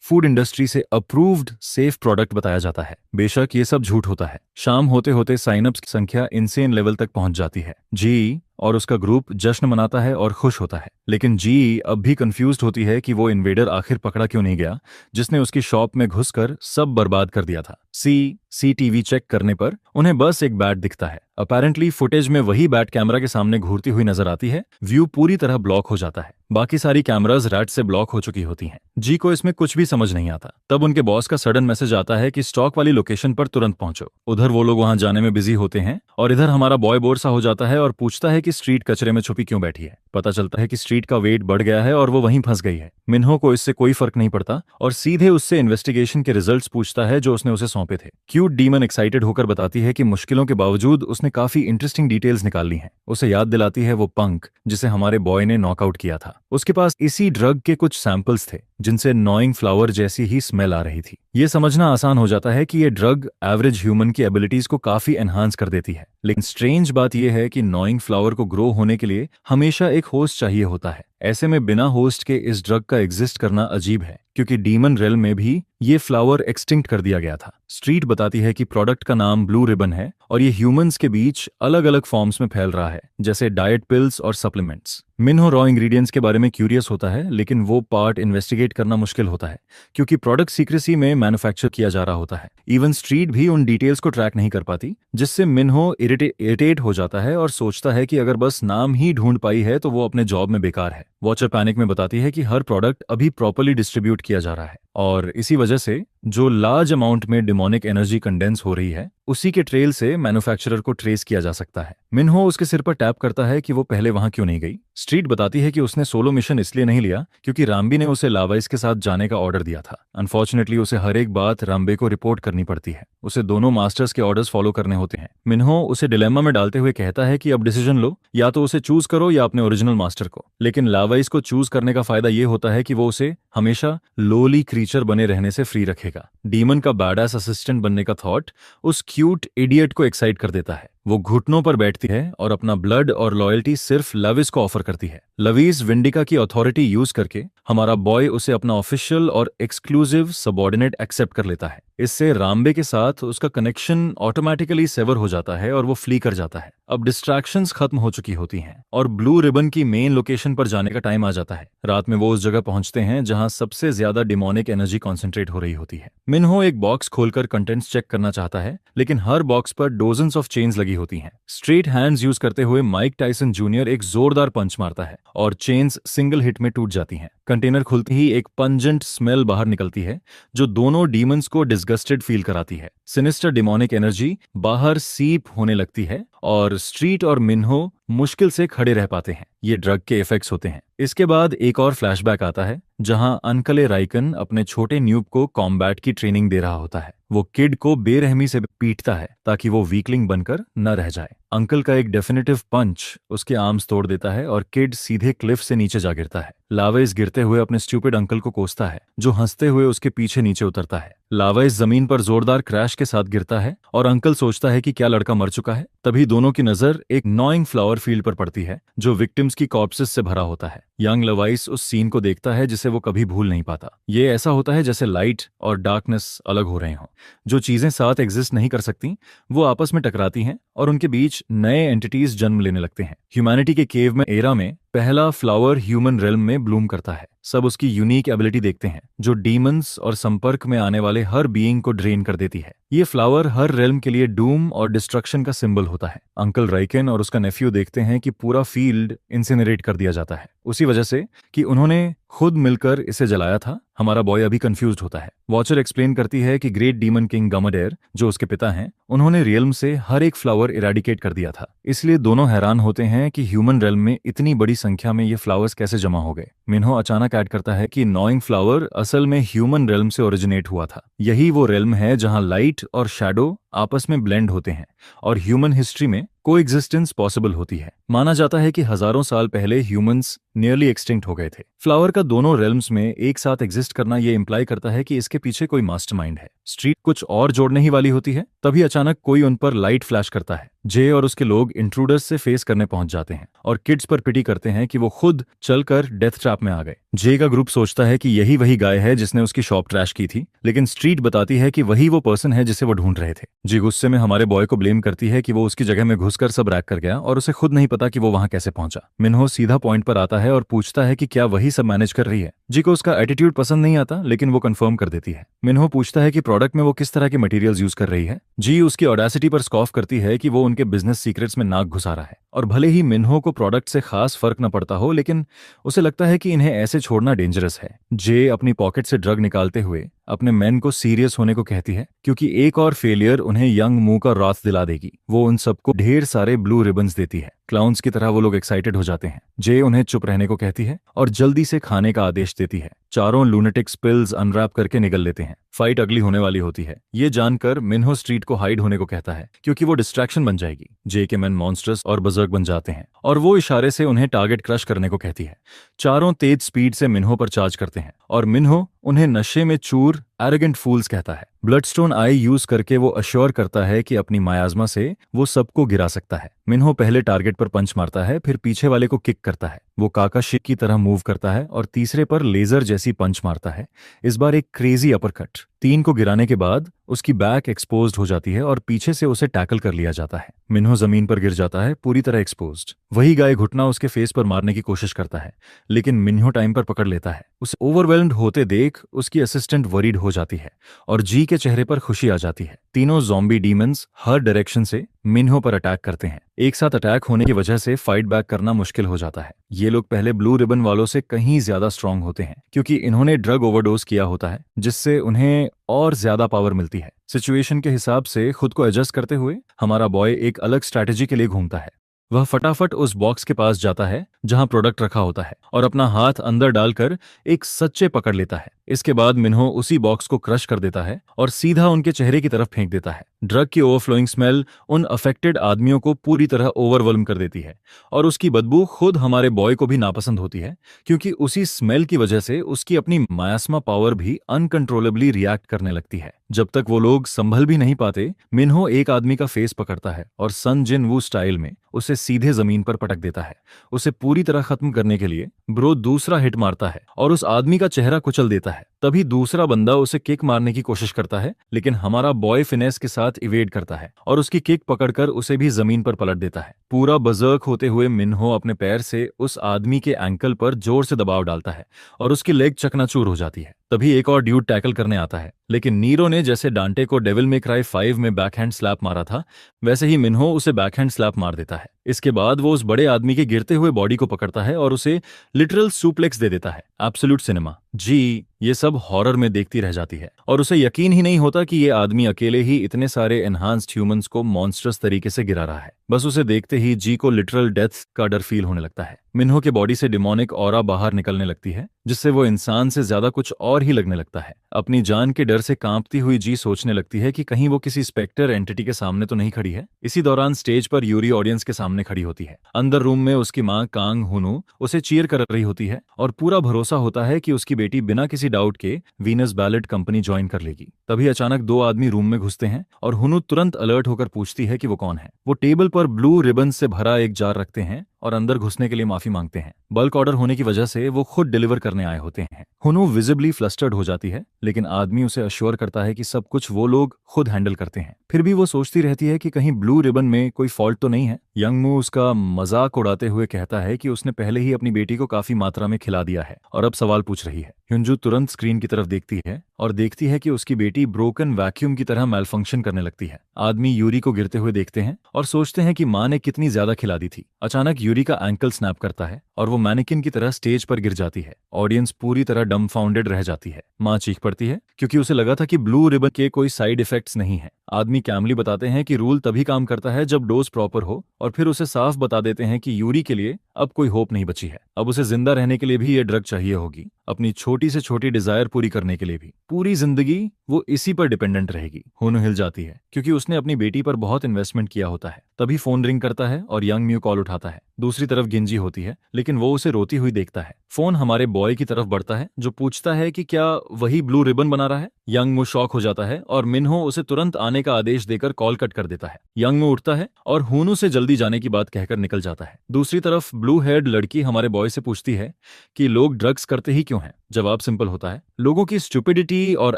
फूड इंडस्ट्री से अप्रूव्ड सेफ प्रोडक्ट बताया जाता है। बेशक ये सब झूठ होता है। शाम होते होते साइन अप्स की संख्या इनसेन लेवल तक पहुंच जाती है। जी और उसका ग्रुप जश्न मनाता है और खुश होता है, लेकिन जी अब भी कंफ्यूज्ड होती है कि वो इन्वेडर आखिर पकड़ा क्यों नहीं गया जिसने उसकी शॉप में घुसकर सब बर्बाद कर दिया था। सीसीटीवी चेक करने पर उन्हें बस एक बैट दिखता है। अपेरेंटली फुटेज में वही बैट कैमरा के सामने घूरती हुई नजर आती है। व्यू पूरी तरह ब्लॉक हो जाता है। बाकी सारी कैमराज रैट से ब्लॉक हो चुकी होती हैं। जी को इसमें कुछ भी समझ नहीं आता। तब उनके बॉस का सडन मैसेज आता है कि स्टॉक वाली लोकेशन पर तुरंत पहुंचो। उधर वो लोग वहां जाने में बिजी होते हैं और इधर हमारा बॉय बोर सा हो जाता है और पूछता है कि स्ट्रीट कचरे में छुपी क्यों बैठी है। पता चलता है कि स्ट्रीट का वेट बढ़ गया है और वो वहीं फंस गई है। मिन्हो को इससे कोई फर्क नहीं पड़ता और सीधे उससे इन्वेस्टिगेशन के रिजल्ट्स पूछता है जो उसने उसे सौंपे थे। क्यूट डीमन एक्साइटेड होकर बताती है कि मुश्किलों के बावजूद उसने काफी इंटरेस्टिंग डिटेल्स निकाल ली हैं। उसे याद दिलाती है वो पंक जिसे हमारे बॉय ने नॉकआउट किया था। उसके पास इसी ड्रग के कुछ सैंपल्स थे जिनसे नॉइंग फ्लावर जैसी ही स्मेल आ रही थी। ये समझना आसान हो जाता है कि ये ड्रग एवरेज ह्यूमन की एबिलिटीज को काफी एनहांस कर देती है, लेकिन स्ट्रेंज बात यह है कि नॉइंग फ्लावर को ग्रो होने के लिए हमेशा एक होस्ट चाहिए होता है। ऐसे में बिना होस्ट के इस ड्रग का एग्जिस्ट करना अजीब है क्योंकि डीमन रेल्म में भी ये फ्लावर एक्सटिंक्ट कर दिया गया था। स्ट्रीट बताती है कि प्रोडक्ट का नाम ब्लू रिबन है और ये ह्यूमंस के बीच अलग अलग फॉर्म्स में फैल रहा है, जैसे डाइट पिल्स और सप्लीमेंट्स। मिन्हो रॉ इंग्रेडिएंट्स के बारे में क्यूरियस होता है, लेकिन वो पार्ट इन्वेस्टिगेट करना मुश्किल होता है क्योंकि प्रोडक्ट सीक्रेसी में मैन्युफैक्चर किया जा रहा होता है। इवन स्ट्रीट भी उन डिटेल्स को ट्रैक नहीं कर पाती, जिससे मिन्हो इरिटेट हो जाता है और सोचता है कि अगर बस नाम ही ढूंढ पाई है तो वो अपने जॉब में बेकार है। वॉचर पैनिक में बताती है कि हर प्रोडक्ट अभी प्रॉपर्ली डिस्ट्रीब्यूट किया जा रहा है और इसी वजह से जो लार्ज अमाउंट में डिमोनिक एनर्जी कंडेंस हो रही है उसी के ट्रेल से मैन्युफैक्चरर को ट्रेस किया जा सकता है। मिन्हो उसके सिर पर टैप करता है कि वो पहले वहां क्यों नहीं गई। स्ट्रीट बताती है कि उसने सोलो मिशन इसलिए नहीं लिया क्योंकि राम्बी ने उसे लावाइस के साथ जाने का ऑर्डर दिया था। अनफॉर्चुनेटली उसे हर एक बात राम्बे को रिपोर्ट करनी पड़ती है। उसे दोनों मास्टर्स के ऑर्डर्स फॉलो करने होते हैं। मिन्हो उसे डिलेमा में डालते हुए कहता है कि अब डिसीजन लो, या तो उसे चूज करो या अपने ओरिजिनल मास्टर को। लेकिन लावाइस को चूज करने का फायदा ये होता है कि वो उसे हमेशा लोली क्रीचर बने रहने से फ्री रखेगा। डीमन का बैडएस असिस्टेंट बनने का थॉट उस क्यूट इडियट को एक्साइट कर देता है। वो घुटनों पर बैठती है और अपना ब्लड और लॉयल्टी सिर्फ लविस को ऑफर करती है। लविस विंडिका की अथॉरिटी यूज करके हमारा बॉय उसे अपना ऑफिशियल और एक्सक्लूसिव सबऑर्डिनेट एक्सेप्ट कर लेता है। इससे राम्बे के साथ उसका कनेक्शन ऑटोमेटिकली सेवर हो जाता है और वो फ्ली कर जाता है। अब डिस्ट्रैक्शंस खत्म हो चुकी होती हैं और ब्लू रिबन की मेन लोकेशन पर जाने का टाइम आ जाता है। रात में वो उस जगह पहुंचते हैं जहां सबसे ज्यादा डिमोनिक एनर्जी कॉन्सेंट्रेट हो रही होती है। मिन्हो एक बॉक्स खोलकर कंटेंट्स चेक करना चाहता है, लेकिन हर बॉक्स पर डोजन्स ऑफ चेन्स लगी होती हैं। स्ट्रेट हैंड्स यूज करते हुए माइक टाइसन जूनियर एक जोरदार पंच मारता है और चेन्स सिंगल हिट में टूट जाती हैं। कंटेनर खुलते ही एक पंजेंट स्मेल बाहर निकलती है जो दोनों डीमंस को डिस्गस्टेड फील कराती है। सिनिस्टर डिमोनिक एनर्जी बाहर सीप होने लगती है और स्ट्रीट और मिन्हो मुश्किल से खड़े रह पाते हैं। ये ड्रग के इफेक्ट्स होते हैं। इसके बाद एक और फ्लैशबैक आता है जहां अंकल राइकन अपने छोटे न्यूब को कॉम्बैट की ट्रेनिंग दे रहा होता है। वो किड को बेरहमी से पीटता है ताकि वो वीकलिंग बनकर न रह जाए। अंकल का एक डेफिनेटिव पंच उसके आर्म्स तोड़ देता है और किड सीधे क्लिफ से नीचे जा गिरता है। लावाइस गिरते हुए अपने स्टूपिड अंकल को कोसता है जो हंसते हुए उसके पीछे नीचे उतरता है। लावाइस जमीन पर जोरदार क्रैश के साथ गिरता है और अंकल सोचता है कि क्या लड़का मर चुका है। तभी दोनों की नजर एक नॉइंग फ्लावर फील्ड पर पड़ती है जो विक्टिम्स की कॉर्प्सेस से भरा होता है। यंग लावाइस उस सीन को देखता है जिसे वो कभी भूल नहीं पाता। ये ऐसा होता है जैसे लाइट और डार्कनेस अलग हो रहे हों। जो चीजें साथ एग्जिस्ट नहीं कर सकती वो आपस में टकराती हैं और उनके बीच नए एंटिटीज जन्म लेने लगते हैं। ह्यूमैनिटी के केव में एरा में पहला फ्लावर ह्यूमन रेल्म में ब्लूम करता है। सब उसकी यूनिक एबिलिटी देखते हैं जो डीमंस और संपर्क में आने वाले हर बीइंग को ड्रेन कर देती है। ये फ्लावर हर रेल्म के लिए डूम और डिस्ट्रक्शन का सिंबल होता है। अंकल राइकन और उसका नेफ्यू देखते हैं कि पूरा फील्ड इंसिनरेट कर दिया जाता है, उसी वजह से कि उन्होंने खुद मिलकर इसे जलाया था। हमारा बॉय अभी कंफ्यूज्ड होता है। वॉचर एक्सप्लेन करती है कि ग्रेट डीमन किंग गमाडेर जो उसके पिता हैं, उन्होंने रियल्म से हर एक फ्लावर इरेडिकेट कर दिया था। इसलिए दोनों हैरान होते हैं कि ह्यूमन रेल्म में इतनी बड़ी संख्या में ये फ्लावर्स कैसे जमा हो गए। मिन्हो अचानक ऐड करता है कि नॉइंग फ्लावर असल में ह्यूमन रेल्म से ओरिजिनेट हुआ था। यही वो रेल्म है जहां लाइट और शैडो आपस में ब्लेंड होते हैं और ह्यूमन हिस्ट्री में कोएग्जिस्टेंस पॉसिबल होती है। माना जाता है कि हजारों साल पहले ह्यूमंस नियरली एक्सटिंक्ट हो गए थे। फ्लावर का दोनों रेल्म्स में एक साथ एग्जिस्ट करना ये इंप्लाई करता है कि इसके पीछे कोई मास्टरमाइंड है। स्ट्रीट कुछ और जोड़ने ही वाली होती है, तभी अचानक कोई उन पर लाइट फ्लैश करता है। जे और उसके लोग इंट्रूडर्स से फेस करने पहुंच जाते हैं और किड्स पर पिटी करते हैं कि वो खुद चलकर डेथ ट्रैप में आ गए। जे का ग्रुप सोचता है कि यही वही गाय है जिसने उसकी शॉप ट्रैश की थी, लेकिन स्ट्रीट बताती है कि वही वो पर्सन है जिसे वो ढूंढ रहे थे। जी गुस्से में हमारे बॉय को ब्लेम करती है कि वो उसकी जगह में घुसकर सब रैक कर गया और उसे खुद नहीं पता कि वो वहां कैसे पहुंचा। मिन्हो सीधा पॉइंट पर आता है और पूछता है कि क्या वही सब मैनेज कर रही है। जी को उसका एटीट्यूड पसंद नहीं आता, लेकिन वो कंफर्म कर देती है। मिन्हो पूछता है कि प्रोडक्ट में वो किस तरह के मटेरियल्स यूज कर रही है। जी उसकी ऑडेसिटी पर स्कॉफ करती है कि वो उनके बिजनेस सीक्रेट्स में नाक घुसा रहा है। और भले ही मिन्हो को प्रोडक्ट से खास फर्क न पड़ता हो, लेकिन उसे लगता है कि इन्हें ऐसे छोड़ना डेंजरस है। जे अपनी पॉकेट से ड्रग निकालते हुए अपने मैन को सीरियस होने को कहती है क्योंकि एक और फेलियर उन्हें यंग मू का रात दिला देगी। वो उन सबको ढेर सारे ब्लू रिबन्स देती है। क्लाउन्स की तरह वो लोग एक्साइटेड हो जाते हैं। जे उन्हें चुप रहने को कहती है और जल्दी से खाने का आदेश देती है। चारों लूनेटिक्स पिल्स अनरैप करके निगल लेते हैं। फाइट अगली होने वाली होती है। ये जानकर मिन्हो स्ट्रीट को हाइड होने को कहता है क्योंकि वो डिस्ट्रैक्शन बन जाएगी। जे के मैन मॉन्स्टर्स और बजर्क बन जाते हैं और वो इशारे से उन्हें टारगेट क्रश करने को कहती है। चारों तेज स्पीड से मिन्हो पर चार्ज करते हैं और मिन्हो उन्हें नशे में चूर एरोगेंट फूल्स कहता है। ब्लडस्टोन आई यूज करके वो अश्योर करता है कि अपनी मायाज़मा से वो सबको गिरा सकता है। मिन्हो पहले टारगेट पर पंच मारता है, फिर पीछे वाले को किक करता है। वो काका शिप की तरह मूव करता है और तीसरे पर लेजर जैसी पंच मारता है, इस बार एक क्रेजी अपरकट। 3 को गिराने के बाद उसकी बैक एक्सपोज्ड हो जाती है और पीछे से उसे टैकल कर लिया जाता है। मिन्हो जमीन पर गिर जाता है, पूरी तरह एक्सपोज्ड। वही गाय घुटना उसके फेस पर मारने की कोशिश करता है, लेकिन मिन्हो टाइम पर पकड़ लेता है। उसे ओवरवेल्म्ड होते देख उसकी असिस्टेंट वरीड हो जाती है और जी के चेहरे पर खुशी आ जाती है। तीनों ज़ॉम्बी डीमंस हर डायरेक्शन से मिन्हो पर अटैक करते हैं। एक साथ अटैक होने की वजह से फाइट बैक करना मुश्किल हो जाता है। ये लोग पहले ब्लू रिबन वालों से कहीं ज्यादा स्ट्रांग होते हैं क्योंकि इन्होंने ड्रग ओवरडोज किया होता है, जिससे उन्हें में और ज्यादा पावर मिलती है। सिचुएशन के हिसाब से खुद को एडजस्ट करते हुए हमारा बॉय एक अलग स्ट्रैटेजी के लिए घूमता है। वह फटाफट उस बॉक्स के पास जाता है जहां प्रोडक्ट रखा होता है और अपना हाथ अंदर डालकर एक सच्चे पकड़ लेता है। इसके बाद मिन्हो उसी बॉक्स को क्रश कर देता है और सीधा उनके चेहरे की तरफ फेंक देता है। ड्रग की ओवरफ्लोइंग स्मेल उन अफेक्टेड आदमियों को पूरी तरह ओवरवेल्म कर देती है और उसकी बदबू खुद हमारे बॉय को भी नापसंद होती है, क्योंकि उसी स्मेल की वजह से उसकी अपनी मायास्मा पावर भी अनकंट्रोलेबली रिएक्ट करने लगती है। जब तक वो लोग संभल भी नहीं पाते, मिन्हो एक आदमी का फेस पकड़ता है और सन जिन वू स्टाइल में उसे सीधे जमीन पर पटक देता है। उसे पूरी तरह खत्म करने के लिए ब्रो दूसरा हिट मारता है और उस आदमी का चेहरा कुचल देता है। तभी दूसरा बंदा उसे किक मारने की कोशिश करता है, लेकिन हमारा बॉय फिनेस के साथ इवेड करता है और उसकी किक पकड़कर उसे भी जमीन पर पलट देता है। पूरा बजर्क होते हुए मिन्हो अपने पैर से उस आदमी के एंकल पर जोर से दबाव डालता है और उसकी लेग चकनाचूर हो जाती है। तभी एक और ड्यूड टैकल करने आता है, लेकिन नीरो ने जैसे डांटे को डेविल मे क्राई 5 में बैकहैंड स्लैप मारा था, वैसे ही मिन्हो उसे बैकहैंड स्लैप मार देता है। इसके बाद वो उस बड़े आदमी के गिरते हुए बॉडी को पकड़ता है और उसे लिटरल सुप्लेक्स दे देता है। एब्सोल्यूट सिनेमा जी ये सब हॉरर में देखती रह जाती है और उसे यकीन ही नहीं होता कि ये आदमी अकेले ही इतने सारे एनहांस्ड ह्यूमंस को मॉन्स्टर्स तरीके से गिरा रहा है। बस उसे देखते ही जी को लिटरल डेथ का डर फील होने लगता है। मिन्हो के बॉडी से डिमोनिक ऑरा बाहर निकलने लगती है, जिससे वो इंसान से ज्यादा कुछ और ही लगने लगता है। अपनी जान के डर से कांपती हुई जी सोचने लगती है कि कहीं वो किसी स्पेक्टर एंटिटी के सामने तो नहीं खड़ी है। इसी दौरान स्टेज पर यूरी ऑडियंस के सामने खड़ी होती है। अंदर रूम में उसकी माँ कांग हुनु उसे चीयर कर रही होती है और पूरा भरोसा होता है कि उसकी बेटी बिना किसी डाउट के वीनस बैलेट कंपनी ज्वाइन कर लेगी। तभी अचानक दो आदमी रूम में घुसते हैं और हुनु तुरंत अलर्ट होकर पूछती है कि वो कौन है। वो टेबल पर ब्लू रिबन से भरा एक जार रखते हैं और अंदर घुसने के लिए माफी मांगते हैं। बल्क ऑर्डर होने की वजह से वो खुद डिलीवर करने आए होते हैं। हुनु विजिबली फ्लस्टर्ड हो जाती है, लेकिन आदमी उसे अश्योर करता है कि सब कुछ वो लोग खुद हैंडल करते हैं। फिर भी वो सोचती रहती है कि कहीं ब्लू रिबन में कोई फॉल्ट तो नहीं है। यंग मू उसका मजाक उड़ाते हुए कहता है कि उसने पहले ही अपनी बेटी को काफी मात्रा में खिला दिया है और अब सवाल पूछ रही है। ह्युंजू तुरंत स्क्रीन की तरफ देखती है और देखती है कि उसकी बेटी ब्रोकन वैक्यूम की तरह मैलफंक्शन करने लगती है। आदमी यूरी को गिरते हुए देखते हैं और सोचते हैं कि माँ ने कितनी ज्यादा खिला दी थी। अचानक यूरी का एंकल स्नैप करता है और वो मैनिकिन की तरह स्टेज पर गिर जाती है। ऑडियंस पूरी तरह डम्फाउंडेड रह जाती है। माँ चीख पड़ती है क्योंकि उसे लगा था कि ब्लू रिबन के कोई साइड इफेक्ट्स नहीं है। आदमी कैमली बताते हैं कि रूल तभी काम करता है जब डोज प्रॉपर हो, और फिर उसे साफ बता देते हैं कि यूरी के लिए अब कोई होप नहीं बची है। अब उसे जिंदा रहने के लिए भी ये ड्रग चाहिए होगी, अपनी छोटी से छोटी डिजायर पूरी करने के लिए भी। पूरी जिंदगी वो इसी पर डिपेंडेंट रहेगी। हुनु हिल जाती है क्योंकि उसने अपनी बेटी पर बहुत इन्वेस्टमेंट किया होता है। तभी फोन रिंग करता है और यंग म्यू कॉल उठाता है। दूसरी तरफ गिंजी होती है, लेकिन वो उसे रोती हुई देखता है। फोन हमारे बॉय की तरफ बढ़ता है जो पूछता है कि क्या वही ब्लू रिबन बना रहा है। यंग मू शॉक हो जाता है और मिन्हो उसे तुरंत आने का आदेश देकर कॉल कट कर देता है। यंग मू उठता है और हुनु से जल्दी जाने की बात कहकर निकल जाता है। दूसरी तरफ ब्लू हेयर्ड लड़की हमारे बॉय से पूछती है कि लोग ड्रग्स करते ही क्यों हैं। जवाब सिंपल होता है, लोगों की स्टुपिडिटी और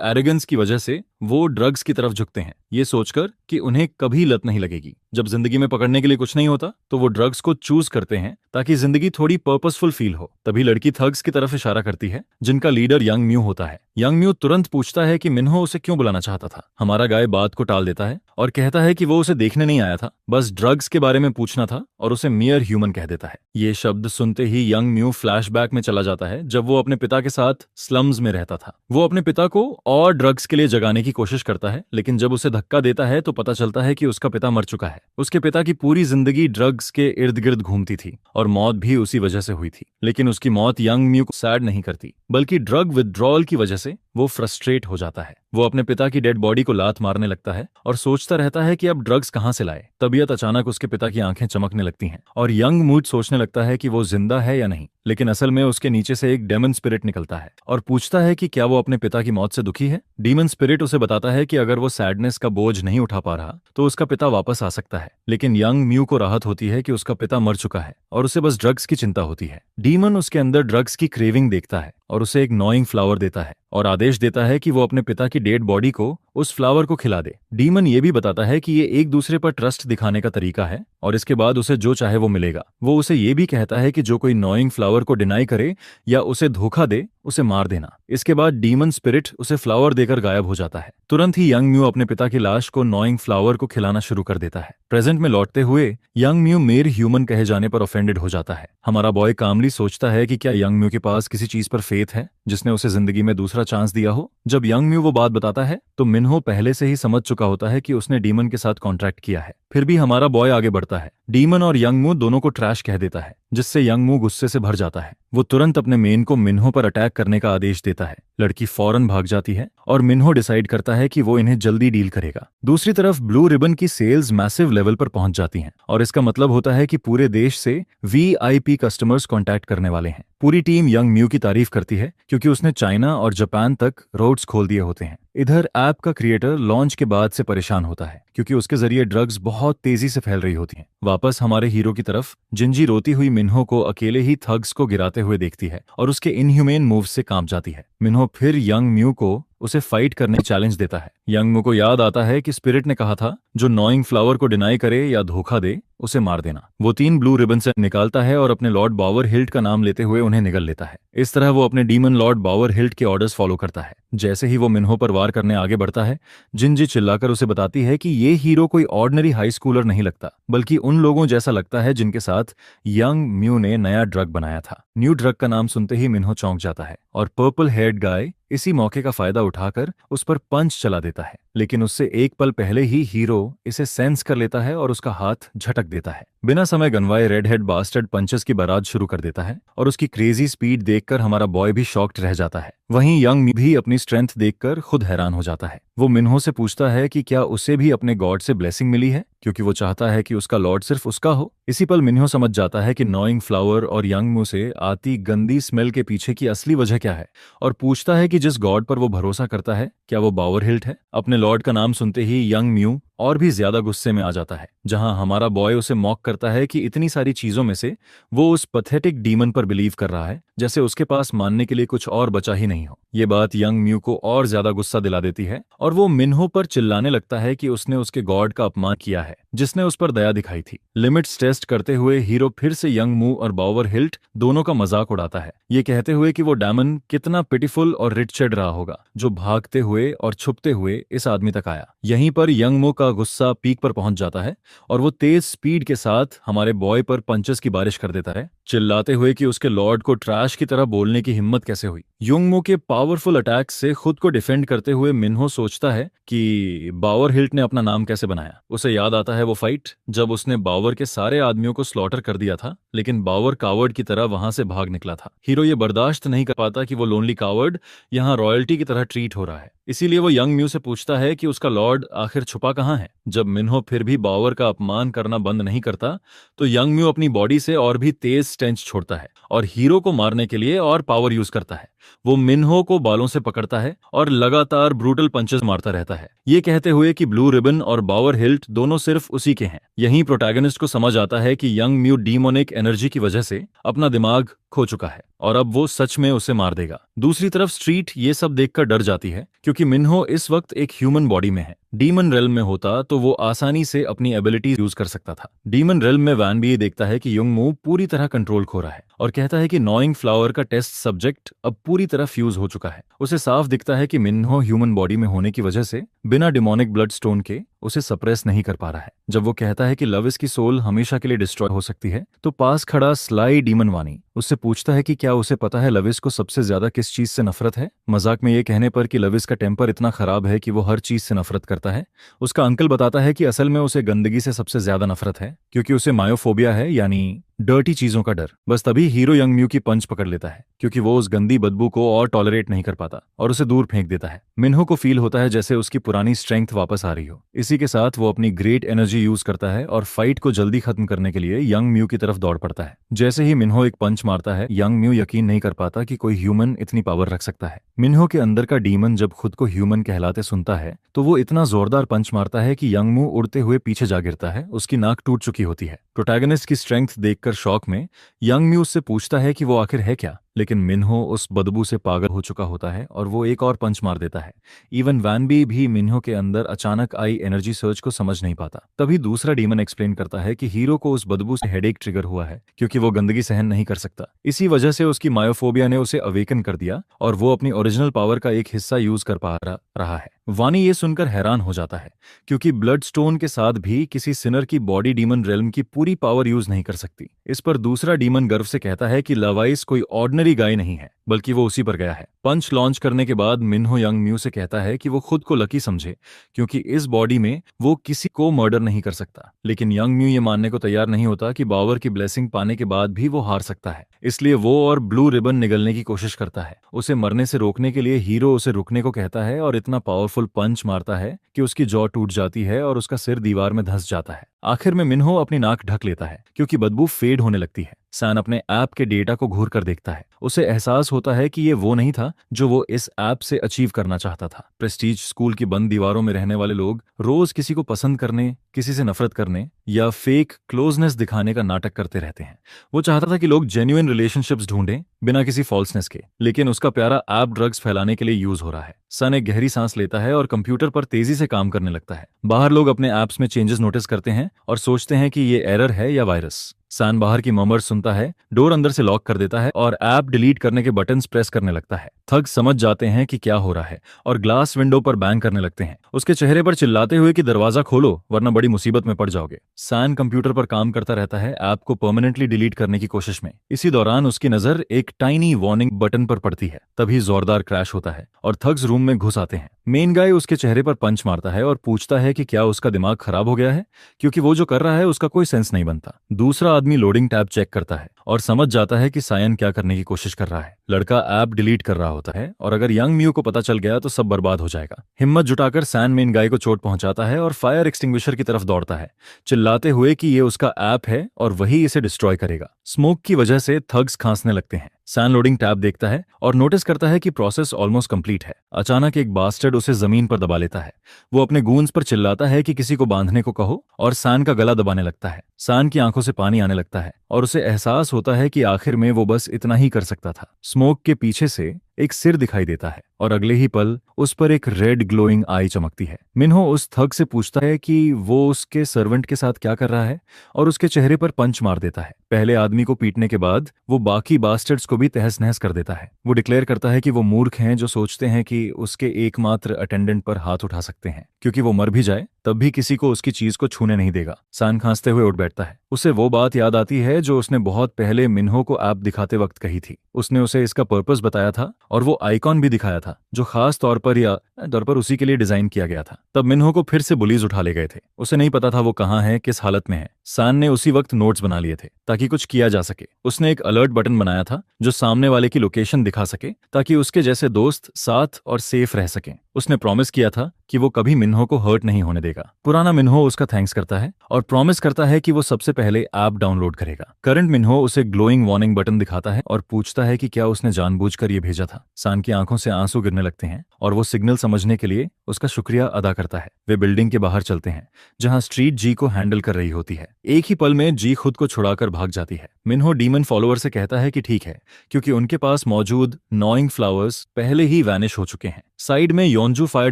एरोगेंस की वजह से वो ड्रग्स की तरफ झुकते हैं, ये सोचकर कि उन्हें कभी लत नहीं लगेगी। जब जिंदगी में पकड़ने के लिए कुछ नहीं होता तो वो ड्रग्स को चूज करते हैं ताकि जिंदगी थोड़ी पर्पसफुल फील हो। तभी लड़की थग्स की तरफ इशारा करती है जिनका लीडर यंग म्यू होता है। यंग म्यू तुरंत पूछता है कि मिन्हो उसे क्यों बुलाना चाहता था। हमारा गाय बात को टाल देता है और कहता है कि वो उसे देखने नहीं आया था, बस ड्रग्स के बारे में पूछना था, और उसे मियर ह्यूमन कह देता है। ये शब्द सुनते ही यंग म्यू फ्लैशबैक में चला जाता है जब वो अपने पिता के साथ स्लम्स में रहता था। वो अपने पिता को और ड्रग्स के लिए जगाने की कोशिश करता है, लेकिन जब उसे धक्का देता है तो पता चलता है कि उसका पिता मर चुका है। उसके पिता की पूरी जिंदगी ड्रग्स के इर्द गिर्द घूमती थी और मौत भी उसी वजह से हुई थी। लेकिन उसकी मौत यंग म्यू को सैड नहीं करती, बल्कि ड्रग विथड्रॉल की वजह से वो फ्रस्ट्रेट हो जाता है। वो अपने पिता की डेड बॉडी को लात मारने लगता है और सोचता रहता है कि अब ड्रग्स कहां से लाए। तबीयत अचानक उसके पिता की आंखें चमकने लगती हैं और यंग मूड सोचने लगता है कि वो जिंदा है या नहीं। लेकिन असल में उसके नीचे से एक डेमन स्पिरिट निकलता है और पूछता है कि क्या वो अपने पिता की मौत से दुखी है। डीमन स्पिरिट उसे बताता है कि अगर वो सैडनेस का बोझ नहीं उठा पा रहा तो उसका पिता वापस आ सकता है। लेकिन यंग म्यू को राहत होती है कि उसका पिता मर चुका है और उसे बस ड्रग्स की चिंता होती है। डीमन उसके अंदर ड्रग्स की क्रेविंग देखता है और उसे एक नॉइंग फ्लावर देता है और आदेश देता है कि वो अपने पिता की डेड बॉडी को उस फ्लावर को खिला दे। डीमन ये भी बताता है कि ये एक दूसरे पर ट्रस्ट दिखाने का तरीका है और इसके बाद उसे जो चाहे वो मिलेगा। वो उसे ये भी कहता है कि जो कोई नॉइंग फ्लावर को डिनाई करे या उसे धोखा दे उसे मार देना। इसके बाद डीमन स्पिरिट उसे फ्लावर देकर गायब हो जाता है। तुरंत ही यंग म्यू अपने पिता की लाश को नॉइंग फ्लावर को खिलाना शुरू कर देता है। प्रेजेंट में लौटते हुए यंग म्यू मेर ह्यूमन कहे जाने पर ऑफेंडेड हो जाता है। हमारा बॉय कामली सोचता है कि क्या यंग म्यू के पास किसी चीज पर फेथ है जिसने उसे जिंदगी में दूसरा चांस दिया हो। जब यंग म्यू वो बात बताता है तो मिन्हो पहले से ही समझ चुका होता है कि उसने डीमन के साथ कॉन्ट्रैक्ट किया है। फिर भी हमारा बॉय आगे बढ़ता है। डीमन और यंग मू दोनों को ट्रैश कह देता है, जिससे यंग मू गुस्से से भर जाता है। वो तुरंत अपने मेन को मिन्हो पर अटैक करने का आदेश देता है। लड़की फौरन भाग जाती है और मिन्हो डिसाइड करता है कि वो इन्हें जल्दी डील करेगा। दूसरी तरफ ब्लू रिबन की सेल्स मैसिव लेवल पर पहुंच जाती हैं और इसका मतलब होता है कि पूरे देश से वीआईपी कस्टमर्स कांटेक्ट करने वाले हैं। पूरी टीम यंग म्यू की तारीफ करती है क्योंकि उसने चाइना और जापान तक रोड्स खोल दिए होते हैं। इधर ऐप का क्रिएटर लॉन्च के बाद से परेशान होता है क्योंकि उसके जरिए ड्रग्स बहुत तेजी से फैल रही होती हैं। वापस हमारे हीरो की तरफ जिंजी रोती हुई मिन्हो को अकेले ही थग्स को गिराते हुए देखती है और उसके इनह्यूमेन मूव से कांप जाती है। मिन्हो फिर यंग म्यू को उसे फाइट करने की चैलेंज देता है। यंग म्यू को याद आता है कि स्पिरिट ने कहा था जो नॉइंग फ्लावर को डिनाई करे या धोखा दे उसे मार देना। वो 3 ब्लू रिबन से निकालता है और अपने लॉर्ड बावर हिल्ट का नाम लेते हुए उन्हें निगल लेता है। इस तरह वो अपने डीमन लॉर्ड बावर हिल्ट के ऑर्डर्स फॉलो करता है। जैसे ही वो मिन्हो पर वार करने आगे बढ़ता है, जिंजी चिल्लाकर उसे बताती है कि ये हीरो कोई ऑर्डिनरी हाई स्कूलर नहीं लगता, बल्कि उन लोगों जैसा लगता है जिनके साथ यंग म्यू ने नया ड्रग बनाया था। न्यू ड्रग का नाम सुनते ही मिन्हो चौंक जाता है और पर्पल हेयर्ड गाय इसी मौके का फायदा उठाकर उस पर पंच चला देता है, लेकिन उससे एक पल पहले ही हीरो इसे सेंस कर लेता है और उसका हाथ झटक देता है। बिना समय गंवाए रेड हेड बास्टर्ड पंचेस की बारात शुरू कर देता है और उसकी क्रेजी स्पीड देखकर हमारा बॉय भी शॉक्ड रह जाता है। वहीं यंग भी अपनी स्ट्रेंथ देखकर खुद हैरान हो जाता है। वो मिन्हो से पूछता है कि क्या उसे भी अपने गॉड से ब्लेसिंग मिली है, क्योंकि वो चाहता है कि उसका लॉर्ड सिर्फ उसका हो। इसी पल मिन्हो समझ जाता है कि नॉइंग फ्लावर और यंग मू से आती गंदी स्मेल के पीछे की असली वजह क्या है और पूछता है कि जिस गॉड पर वो भरोसा करता है क्या वो बावर हिल्ट है। अपने लॉर्ड का नाम सुनते ही यंग म्यू और भी ज्यादा गुस्से में आ जाता है, जहां हमारा बॉय उसे मॉक करता है कि इतनी सारी चीजों में से वो उस पथेटिक डीमन पर बिलीव कर रहा है जैसे उसके पास मानने के लिए कुछ और बचा ही नहीं हो। ये बात यंग म्यू को और ज्यादा गुस्सा दिला देती है और वो मिन्हो पर चिल्लाने लगता है कि उसने उसके गॉड का अपमान किया है जिसने उस पर दया दिखाई थी। लिमिट्स टेस्ट करते हुए हीरो फिर से यंग मू और बावर हिल्ट दोनों का मजाक उड़ाता है, ये कहते हुए कि वो डायमन कितना पिटीफुल और रिचर्ड रहा होगा जो भागते हुए और छुपते हुए इस आदमी तक आया। यहीं पर यंग मू का गुस्सा पीक पर पहुंच जाता है और वो तेज स्पीड के साथ हमारे बॉय पर पंचेस की बारिश कर देता है, चिल्लाते हुए कि उसके लॉर्ड को ट्रैश की तरह बोलने की हिम्मत कैसे हुई। यंग मू के पावरफुल अटैक से खुद को डिफेंड करते हुए मिन्हो सोचता है कि बावर हिल्ट ने अपना नाम कैसे बनाया। उसे याद आता है वो फाइट जब उसने बावर के सारे आदमियों को स्लॉटर कर दिया था, लेकिन बावर कावर्ड की तरह वहां से भाग निकला था। हीरो ये बर्दाश्त नहीं कर पाता कि वो लोनली कावर्ड यहाँ रॉयल्टी की तरह ट्रीट हो रहा है, इसीलिए वो यंग म्यू से पूछता है कि उसका लॉर्ड आखिर छुपा कहाँ है। जब मिन्हो फिर भी बावर का अपमान करना बंद नहीं करता तो यंग म्यू अपनी बॉडी से और भी तेज स्टेंच छोड़ता है और हीरो को मारने के लिए और पावर यूज करता है। वो मिन्हो को बालों से पकड़ता है और लगातार ब्रूटल पंचेस मारता रहता है, ये कहते हुए कि ब्लू रिबन और बावर हिल्ट दोनों सिर्फ उसी के हैं। यहीं प्रोटैगनिस्ट को समझ आता है कि यंग म्यू डीमोनिक एनर्जी की वजह से अपना दिमाग खो चुका है और अब वो सच में उसे मार देगा। दूसरी तरफ स्ट्रीट ये सब देखकर डर जाती है क्योंकि मिन्हो इस वक्त एक ह्यूमन बॉडी में है। डीमन रेल्म में होता तो वो आसानी से अपनी एबिलिटीज यूज कर सकता था। डीमन रेल्म में वैन भी ये देखता है कि यंग मू पूरी तरह कंट्रोल खो रहा है और कहता है कि नॉइंग फ्लावर का टेस्ट सब्जेक्ट अब पूरी तरह फ्यूज हो चुका है। उसे साफ दिखता है कि मिन्हो ह्यूमन बॉडी में होने की वजह से बिना डिमोनिक ब्लड स्टोन के उसे सप्रेस नहीं कर पा रहा है। जब वो कहता है कि लविस की सोल हमेशा के लिए डिस्ट्रॉय हो सकती है तो पास खड़ा स्लाई डीमन वानी उससे पूछता है कि क्या उसे पता है लविस को सबसे ज्यादा किस चीज से नफरत है। मजाक में ये कहने पर कि लविस का टेम्पर इतना खराब है कि वो हर चीज से नफरत करता है, उसका अंकल बताता है कि असल में उसे गंदगी से सबसे ज्यादा नफरत है क्योंकि उसे मायोफोबिया है, यानी डर्टी चीजों का डर। बस तभी हीरो यंग म्यू की पंच पकड़ लेता है क्योंकि वो उस गंदी बदबू को और टॉलरेट नहीं कर पाता और उसे दूर फेंक देता है। मिन्हो को फील होता है जैसे उसकी पुरानी स्ट्रेंथ वापस आ रही हो। इसी के साथ वो अपनी ग्रेट एनर्जी यूज करता है और फाइट को जल्दी खत्म करने के लिए यंग म्यू की तरफ दौड़ पड़ता है। जैसे ही मिन्हो एक पंच मारता है, यंग म्यू यकीन नहीं कर पाता कि कोई ह्यूमन इतनी पावर रख सकता है। मिन्हो के अंदर का डीमन जब खुद को ह्यूमन कहलाते सुनता है तो वो इतना जोरदार पंच मारता है कि यंग म्यू उड़ते हुए पीछे जा गिरता है, उसकी नाक टूट चुकी होती है। प्रोटैगनिस्ट की स्ट्रेंथ देखकर शॉक में यंग म्यू उससे पूछता है कि वो आखिर है क्या। लेकिन मिन्हो उस बदबू से पागल हो चुका होता है और वो एक और पंच मार देता है। इवन वैनबी भी मिन्हो के अंदर अचानक आई एनर्जी सर्च को समझ नहीं पाता। तभी दूसरा डीमन एक्सप्लेन करता है कि हीरो को उस बदबू से हेडेक ट्रिगर हुआ है क्योंकि वो गंदगी सहन नहीं कर सकता। इसी वजह से उसकी मायोफोबिया ने उसे अवेकन कर दिया और वो अपनी ओरिजिनल पावर का एक हिस्सा यूज कर पा रहा है। वानी ये सुनकर हैरान हो जाता है क्योंकि ब्लड स्टोन के साथ भी किसी सिनर की बॉडी डीमन रेल्म की पूरी पावर यूज नहीं कर सकती। इस पर दूसरा डीमन गर्व से कहता है कि लवाइस कोई ऑर्डिनरी गाय नहीं है, बल्कि वो उसी पर गया है। पंच लॉन्च करने के बाद मिन्हो यंग म्यू से कहता है कि वो खुद को लकी समझे क्योंकि इस बॉडी में वो किसी को मर्डर नहीं कर सकता। लेकिन यंग म्यू ये मानने को तैयार नहीं होता कि बावर की ब्लेसिंग पाने के बाद भी वो हार सकता है। इसलिए वो और ब्लू रिबन निगलने की कोशिश करता है। उसे मरने से रोकने के लिए हीरो उसे रुकने को कहता है और इतना पावरफुल पंच मारता है कि उसकी जॉ टूट जाती है और उसका सिर दीवार में धंस जाता है। आखिर में मिन्हो अपनी नाक ढक लेता है क्योंकि बदबू फेड होने लगती है। सैन अपने ऐप के डेटा को घूर कर देखता है। उसे एहसास होता है कि ये वो नहीं था जो वो इस ऐप से अचीव करना चाहता था। प्रेस्टीज स्कूल की बंद दीवारों में रहने वाले लोग रोज किसी को पसंद करने, किसी से नफरत करने या फेक क्लोजनेस दिखाने का नाटक करते रहते हैं। वो चाहता था कि लोग जेन्युइन रिलेशनशिप्स ढूंढें बिना किसी फॉल्सनेस के, लेकिन उसका प्यारा ऐप ड्रग्स फैलाने के लिए यूज हो रहा है। सन एक गहरी सांस लेता है और कंप्यूटर पर तेजी से काम करने लगता है। बाहर लोग अपने ऐप्स में चेंजेस नोटिस करते हैं और सोचते हैं कि ये एरर है या वायरस। सान बाहर की मर्मर सुनता है, डोर अंदर से लॉक कर देता है और ऐप डिलीट करने के बटन्स प्रेस करने लगता है। थग समझ जाते हैं कि क्या हो रहा है और ग्लास विंडो पर बैंग करने लगते हैं, उसके चेहरे पर चिल्लाते हुए कि दरवाजा खोलो वरना बड़ी मुसीबत में पड़ जाओगे। सान कंप्यूटर पर काम करता रहता है, ऐप को परमानेंटली डिलीट करने की कोशिश में। इसी दौरान उसकी नजर एक टाइनी वार्निंग बटन पर पड़ती है। तभी जोरदार क्रैश होता है और थग्स रूम में घुस आते हैं। मेन गाय उसके चेहरे पर पंच मारता है और पूछता है कि क्या उसका दिमाग खराब हो गया है, क्योंकि वो जो कर रहा है उसका कोई सेंस नहीं बनता। दूसरा आदमी लोडिंग टैब चेक करता है और समझ जाता है कि सायन क्या करने की कोशिश कर रहा है। लड़का ऐप डिलीट कर रहा होता है और अगर यंग म्यू को पता चल गया तो सब बर्बाद हो जाएगा। हिम्मत जुटाकर सैन मेन गाय को चोट पहुंचाता है और फायर एक्सटिंग्विशर की तरफ दौड़ता है, चिल्लाते हुए कि ये उसका ऐप है और वही इसे डिस्ट्रॉय करेगा। स्मोक की वजह से थग्स खांसने लगते हैं। सैन लोडिंग टैब देखता है और नोटिस करता है कि प्रोसेस ऑलमोस्ट कंप्लीट है। अचानक एक बास्टर्ड उसे जमीन पर दबा लेता है। वो अपने गूंज पर चिल्लाता है कि किसी को बांधने को कहो और सैन का गला दबाने लगता है। सैन की आंखों से पानी आने लगता है और उसे एहसास होता है कि आखिर में वो बस इतना ही कर सकता था। स्मोक के पीछे से एक सिर दिखाई देता है और अगले ही पल उस पर एक रेड ग्लोइंग आई चमकती है। मिन्हो उस थग से पूछता है कि वो उसके सर्वेंट के साथ क्या कर रहा है और उसके चेहरे पर पंच मार देता है। पहले आदमी को पीटने के बाद वो बाकी बास्टर्ड्स को भी तहस नहस कर देता है। वो डिक्लेयर करता है कि वो मूर्ख हैं जो सोचते हैं कि उसके एकमात्र अटेंडेंट पर हाथ उठा सकते हैं, क्योंकि वो मर भी जाए तब भी किसी को उसकी चीज को छूने नहीं देगा। सान खांसते हुए उठ बैठता है। उसे वो बात याद आती है जो उसने बहुत पहले मिन्हो को ऐप दिखाते वक्त कही थी। उसने उसे इसका पर्पस बताया था और वो आइकॉन भी दिखाया था जो खास तौर पर उसी के लिए डिजाइन किया गया था। तब मिन्हो को फिर से बुलीज उठा ले गए थे। उसे नहीं पता था वो कहाँ है, किस हालत में है। सान ने उसी वक्त नोट्स बना लिए थे ताकि कुछ किया जा सके। उसने एक अलर्ट बटन बनाया था जो सामने वाले की लोकेशन दिखा सके ताकि उसके जैसे दोस्त साथ और सेफ रह सकें। उसने प्रॉमिस किया था कि वो कभी मिन्हो को हर्ट नहीं होने देगा। पुराना मिन्हो उसका थैंक्स करता है और प्रॉमिस करता है कि वो सबसे पहले ऐप डाउनलोड करेगा। करंट मिन्हो उसे ग्लोइंग वार्निंग बटन दिखाता है और पूछता है कि क्या उसने जानबूझकर ये भेजा था। सान की आंखों से आंसू गिरने लगते हैं और वो सिग्नल समझने के लिए उसका शुक्रिया अदा करता है। वे बिल्डिंग के बाहर चलते हैं जहां स्ट्रीट जी को हैंडल कर रही होती है। एक ही पल में जी खुद को छुड़ाकर भाग जाती है। मिन्हो डीमन फॉलोअर से कहता है कि ठीक है, क्योंकि उनके पास मौजूद नॉइंग फ्लावर्स पहले ही वैनिश हो चुके हैं। साइड में योंजू फायर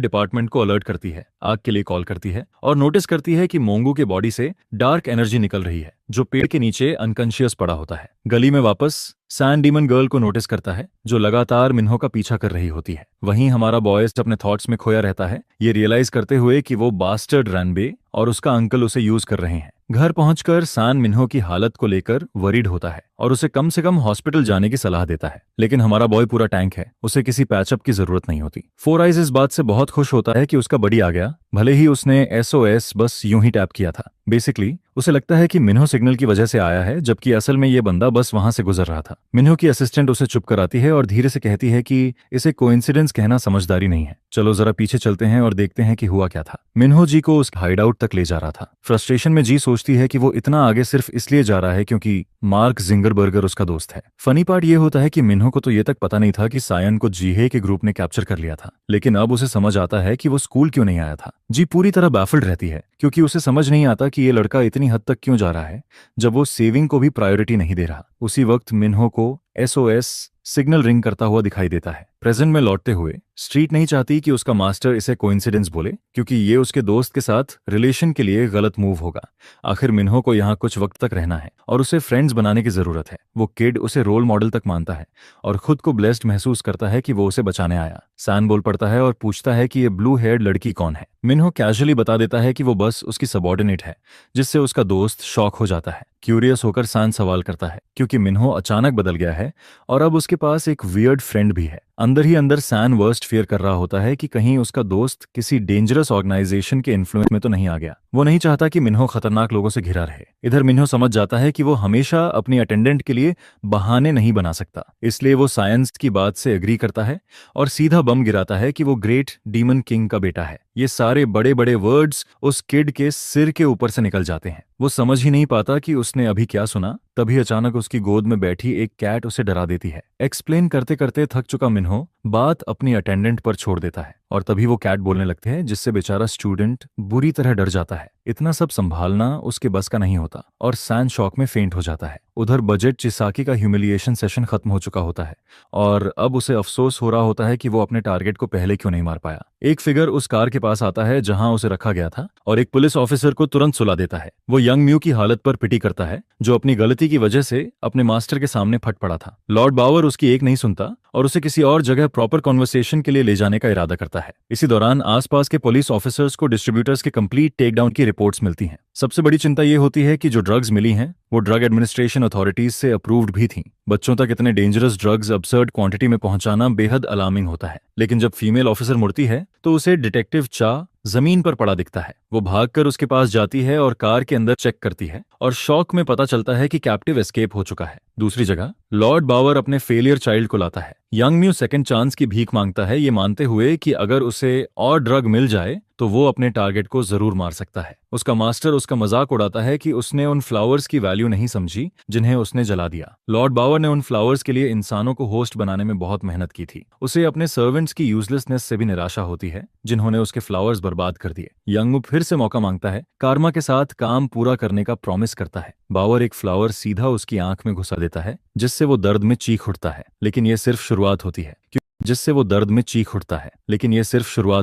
डिपार्टमेंट को अलर्ट करती है, आग के लिए कॉल करती है और नोटिस करती है कि मोंगू के बॉडी से डार्क एनर्जी निकल रही है जो पेड़ के नीचे अनकॉन्शियस पड़ा होता है। गली में वापस सैन डीमन गर्ल को नोटिस करता है जो लगातार मिन्हो का पीछा कर रही होती है। वहीं हमारा बॉयज अपने थॉट्स में खोया रहता है, ये रियलाइज करते हुए कि वो बास्टर्ड रैनबे और उसका अंकल उसे यूज कर रहे हैं। घर पहुंचकर सान मिन्हो की हालत को लेकर वरीड होता है और उसे कम से कम हॉस्पिटल जाने की सलाह देता है। लेकिन हमारा बॉय पूरा टैंक है, उसे किसी पैचअप की जरूरत नहीं होती। फोर आइज इस बात से बहुत खुश होता है कि उसका बडी आ गया, भले ही उसने SOS बस यूं ही टैप किया था। बेसिकली उसे लगता है कि मिन्हो सिग्नल की वजह से आया है, जबकि असल में ये बंदा बस वहां से गुजर रहा था। मिन्हो की असिस्टेंट उसे चुप कराती है और धीरे से कहती है कि इसे कोइंसिडेंस कहना समझदारी नहीं है। चलो जरा पीछे चलते हैं और देखते हैं कि हुआ क्या था। मिन्हो जी को उस हाइडआउट तक ले जा रहा था। फ्रस्ट्रेशन में जी सोचती है कि वो इतना आगे सिर्फ इसलिए जा रहा है क्योंकि मार्क जिंगरबर्गर उसका दोस्त है। फनी पार्ट ये होता है कि मिन्हो को तो ये तक पता नहीं था कि सायन को जीहे के ग्रुप ने कैप्चर कर लिया था, लेकिन अब उसे समझ आता है कि वो स्कूल क्यों नहीं आया था। जी पूरी तरह बैफल्ड रहती है क्योंकि उसे समझ नहीं आता कि ये लड़का इतनी हद तक क्यों जा रहा है जब वो सेविंग को भी प्रायोरिटी नहीं दे रहा। उसी वक्त मिन्हो को SOS सिग्नल रिंग करता हुआ दिखाई देता है। प्रेजेंट में लौटते हुए स्ट्रीट नहीं चाहती कि उसका मास्टर इसे कोइंसिडेंस बोले, क्योंकि ये उसके दोस्त के साथ रिलेशन के लिए गलत मूव होगा। आखिर मिन्हो को यहाँ कुछ वक्त तक रहना है और उसे फ्रेंड्स बनाने की जरूरत है। वो किड उसे रोल मॉडल तक मानता है और खुद को ब्लेस्ड महसूस करता है कि वो उसे बचाने आया। सैन बोल पड़ता है और पूछता है कि ये ब्लू हेयर्ड लड़की कौन है। मिन्हो कैजुअली बता देता है कि वो बस उसकी सबॉर्डिनेट है, जिससे उसका दोस्त शॉक हो जाता है। क्यूरियस होकर सैन सवाल करता है, क्योंकि मिन्हो अचानक बदल गया है और अब उसके पास एक वियर्ड फ्रेंड भी है। अंदर ही अंदर सैन वर्स्ट फियर कर रहा होता है कि कहीं उसका दोस्त किसी डेंजरस ऑर्गेनाइजेशन के इन्फ्लुएंस में तो नहीं आ गया। वो नहीं चाहता कि मिन्हो खतरनाक लोगों से घिरा रहे। इधर मिन्हो समझ जाता है कि वो हमेशा अपनी अटेंडेंट के लिए बहाने नहीं बना सकता, इसलिए वो साइंस की बात से एग्री करता है और सीधा बम गिराता है कि वो ग्रेट डीमन किंग का बेटा है। ये सारे बड़े बड़े वर्ड्स उस किड के सिर के ऊपर से निकल जाते हैं। वो समझ ही नहीं पाता कि उसने अभी क्या सुना। तभी अचानक उसकी गोद में बैठी एक कैट उसे डरा देती है। एक्सप्लेन करते करते थक चुका मिन्हो बात अपनी अटेंडेंट पर छोड़ देता है और तभी वो कैट बोलने लगते हैं, जिससे बेचारा स्टूडेंट बुरी तरह डर जाता है। इतना सब संभालना उसके बस का नहीं होता और सैन शॉक में फेंट हो जाता है। उधर बजट चिसाकी का ह्यूमिलिएशन सेशन खत्म हो चुका होता है और अब उसे अफसोस हो रहा होता है कि वो अपने टारगेट को पहले क्यों नहीं मार पाया। एक फिगर उस कार के पास आता है जहां उसे रखा गया था और एक पुलिस ऑफिसर को तुरंत सुला देता है। वो यंग म्यू की हालत पर पिटी करता है, जो अपनी गलती की वजह से अपने मास्टर के सामने फट पड़ा था। लॉर्ड बावर उसकी एक नहीं सुनता और उसे किसी और जगह प्रॉपर कॉन्वर्सेशन के लिए ले जाने का इरादा करता है। इसी दौरान आसपास के पुलिस ऑफिसर्स को डिस्ट्रीब्यूटर्स के कंप्लीट टेकडाउन की रिपोर्ट्स मिलती हैं। सबसे बड़ी चिंता ये होती है कि जो ड्रग्स मिली हैं वो ड्रग एडमिनिस्ट्रेशन अथॉरिटीज से अप्रूव्ड भी थीं। बच्चों तक इतने डेंजरस ड्रग्स अब्सर्ड क्वांटिटी में पहुंचाना बेहद अलार्मिंग होता है। लेकिन जब फीमेल ऑफिसर मुड़ती है तो उसे डिटेक्टिव चा जमीन पर पड़ा दिखता है। वो भागकर उसके पास जाती है और कार के अंदर चेक करती है और शॉक में पता चलता है कि कैप्टिव एस्केप हो चुका है। दूसरी जगह लॉर्ड बावर अपने फेलियर चाइल्ड को लाता है। यंग म्यू सेकंड चांस की भीख मांगता है, ये मानते हुए कि अगर उसे और ड्रग मिल जाए तो वो अपने टारगेट को जरूर मार सकता है। उसका मास्टर उसका मजाक उड़ाता है कि उसने उन फ्लावर्स की वैल्यू नहीं समझी जिन्हें उसने जला दिया। लॉर्ड बावर ने उन फ्लावर्स के लिए इंसानों को होस्ट बनाने में बहुत मेहनत की थी। उसे अपने सर्वेंट्स की यूजलेसनेस से भी निराशा होती है, जिन्होंने उसके फ्लावर्स बर्बाद कर दिए। यंग म्यू फिर से मौका मांगता है, कार्मा के साथ काम पूरा करने का प्रॉमिस करता है। बावर एक फ्लावर सीधा उसकी आंख में घुसा देता है, जिससे वो दर्द में चीख उठता है। लेकिन यह सिर्फ शुरुआत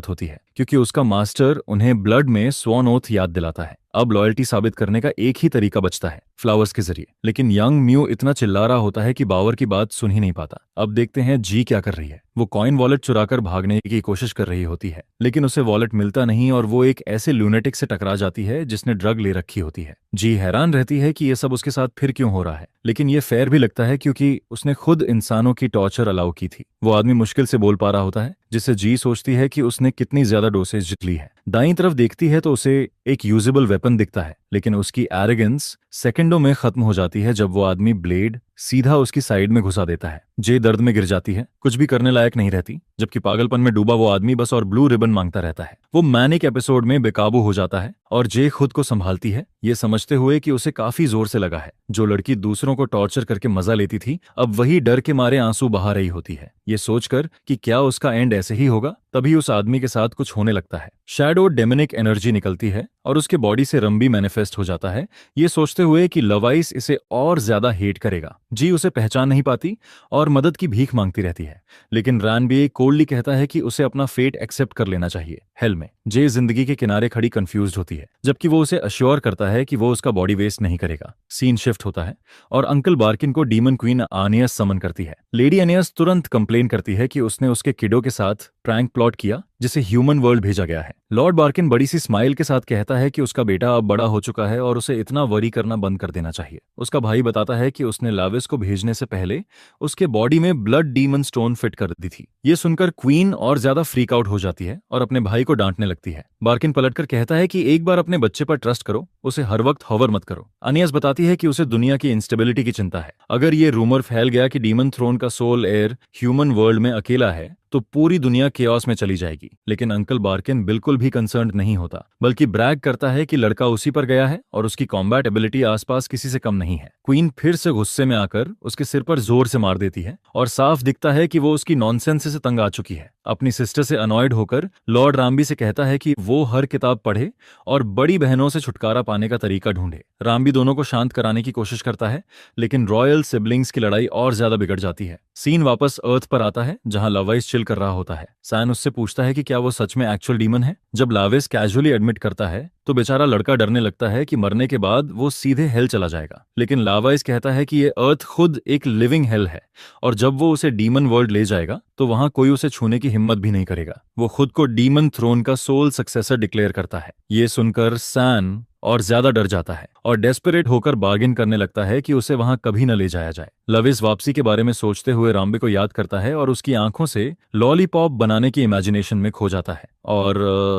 होती है क्योंकि उसका मास्टर उन्हें ब्लड में स्वॉन ओथ याद दिलाता है। अब लॉयल्टी साबित करने का एक ही तरीका बचता है, फ्लावर्स के जरिए। लेकिन यंग म्यू इतना चिल्ला रहा होता है कि बावर की बात सुन ही नहीं पाता। अब देखते हैं जी क्या कर रही है। वो कॉइन वॉलेट चुराकर भागने की कोशिश कर रही होती है, लेकिन उसे वॉलेट मिलता नहीं और वो एक ऐसे लूनेटिक से टकरा जाती है जिसने ड्रग ले रखी होती है। जी हैरान रहती है कि ये सब उसके साथ फिर क्यों हो रहा है, लेकिन ये फेयर भी लगता है क्योंकि उसने खुद इंसानों की टॉर्चर अलाउ की थी। वो आदमी मुश्किल से बोल पा रहा होता है, जिससे जी सोचती है कि उसने कितनी ज्यादा डोसेज ली है। दाईं तरफ देखती है तो उसे एक यूजेबल वेपन दिखता है, लेकिन उसकी एरोगेंस सेकंडों में खत्म हो जाती है जब वो आदमी ब्लेड सीधा उसकी साइड में घुसा देता है। जे दर्द में गिर जाती है, कुछ भी करने लायक नहीं रहती, जबकि पागलपन में डूबा वो आदमी बस और ब्लू रिबन मांगता रहता है। वो मैनिक एपिसोड में बेकाबू हो जाता है और जे खुद को संभालती है, ये समझते हुए कि उसे काफी जोर से लगा है। जो लड़की दूसरों को टॉर्चर करके मजा लेती थी, अब वही डर के मारे आंसू बहा रही होती है। ये सोचकर कि क्या उसका एंड ऐसे ही होगा, तभी उस आदमी के साथ कुछ होने लगता है। शैडो डेमोनिक एनर्जी निकलती है और उसके बॉडी से रंबी मैनिफेस्ट हो जाता है, ये सोचते हुए कि लवाइस इसे और ज्यादा हेट करेगा। जी उसे पहचान नहीं पाती और मदद की भीख मांगती रहती है, लेकिन रैनबी कोल्डली कहता है कि उसे अपना फेट एक्सेप्ट कर लेना चाहिए। हेल में जे जिंदगी के किनारे खड़ी कंफ्यूज्ड होती है, जबकि वो उसे अश्योर करता है कि वो उसका बॉडी वेस्ट नहीं करेगा। सीन शिफ्ट होता है और अंकल बार्किन को डीमन क्वीन आनियस समन करती है। लेडी आनियस तुरंत कंप्लेन करती है कि उसने उसके किडो के साथ प्रैंक प्लॉट किया, जिसे ह्यूमन वर्ल्ड भेजा गया है। लॉर्ड बार्किन बड़ी सी स्माइल के साथ कहता है कि उसका बेटा अब बड़ा हो चुका है और उसे इतना वरी करना बंद कर देना चाहिए। उसका भाई बताता है कि उसने लाविस को भेजने से पहले उसके बॉडी में ब्लड डीमन स्टोन फिट कर दी थी। ये सुनकर क्वीन और ज्यादा फ्रीक आउट हो जाती है और अपने भाई को डांटने लगती है। बार्किन पलटकर कहता है कि एक बार अपने बच्चे पर ट्रस्ट करो, उसे हर वक्त हवर मत करो। अनियस बताती है कि उसे दुनिया की इंस्टेबिलिटी की चिंता है। अगर ये रूमर फैल गया कि डीमन थ्रोन का सोल एयर ह्यूमन वर्ल्ड में अकेला है तो पूरी दुनिया केओस में चली जाएगी। लेकिन अंकल बार्किन बिल्कुल भी कंसर्न्ड नहीं होता, बल्कि ब्रैग करता है कि लड़का उसी पर गया है और उसकी कॉम्बैट एबिलिटी आसपास किसी से कम नहीं है। क्वीन फिर से गुस्से में आकर उसके सिर पर जोर से मार देती है और साफ दिखता है कि वो उसकी नॉनसेंस से तंग आ चुकी है। अपनी सिस्टर से अनॉयड होकर लॉर्ड रामबी से कहता है कि वो हर किताब पढ़े और बड़ी बहनों से छुटकारा पाने का तरीका ढूंढे। रामबी दोनों को शांत कराने की कोशिश करता है, लेकिन रॉयल सिबलिंग्स की लड़ाई और ज्यादा बिगड़ जाती है। सीन वापस अर्थ पर आता है जहां लावाइस चिल कर रहा होता है। सैन उससे पूछता है कि क्या वो सच में एक्चुअल डीमन है। जब लावेस कैजुअली एडमिट करता है तो बेचारा लड़का डरने लगता है कि मरने के बाद वो सीधे हेल चला जाएगा, लेकिन लावाइस कहता है कि ये अर्थ खुद एक लिविंग हेल है और जब वो उसे डीमन वर्ल्ड ले जाएगा तो वहां कोई उसे छूने की हिम्मत भी नहीं करेगा। वो खुद को डीमन थ्रोन का सोल सक्सेसर डिक्लेयर करता है। ये सुनकर सैन और ज्यादा डर जाता है और डेस्परेट होकर बार्गेन करने लगता है कि उसे वहां कभी न ले जाया जाए। लविस वापसी के बारे में सोचते हुए रामबे को याद करता है और उसकी आंखों से लॉलीपॉप बनाने की इमेजिनेशन में खो जाता है और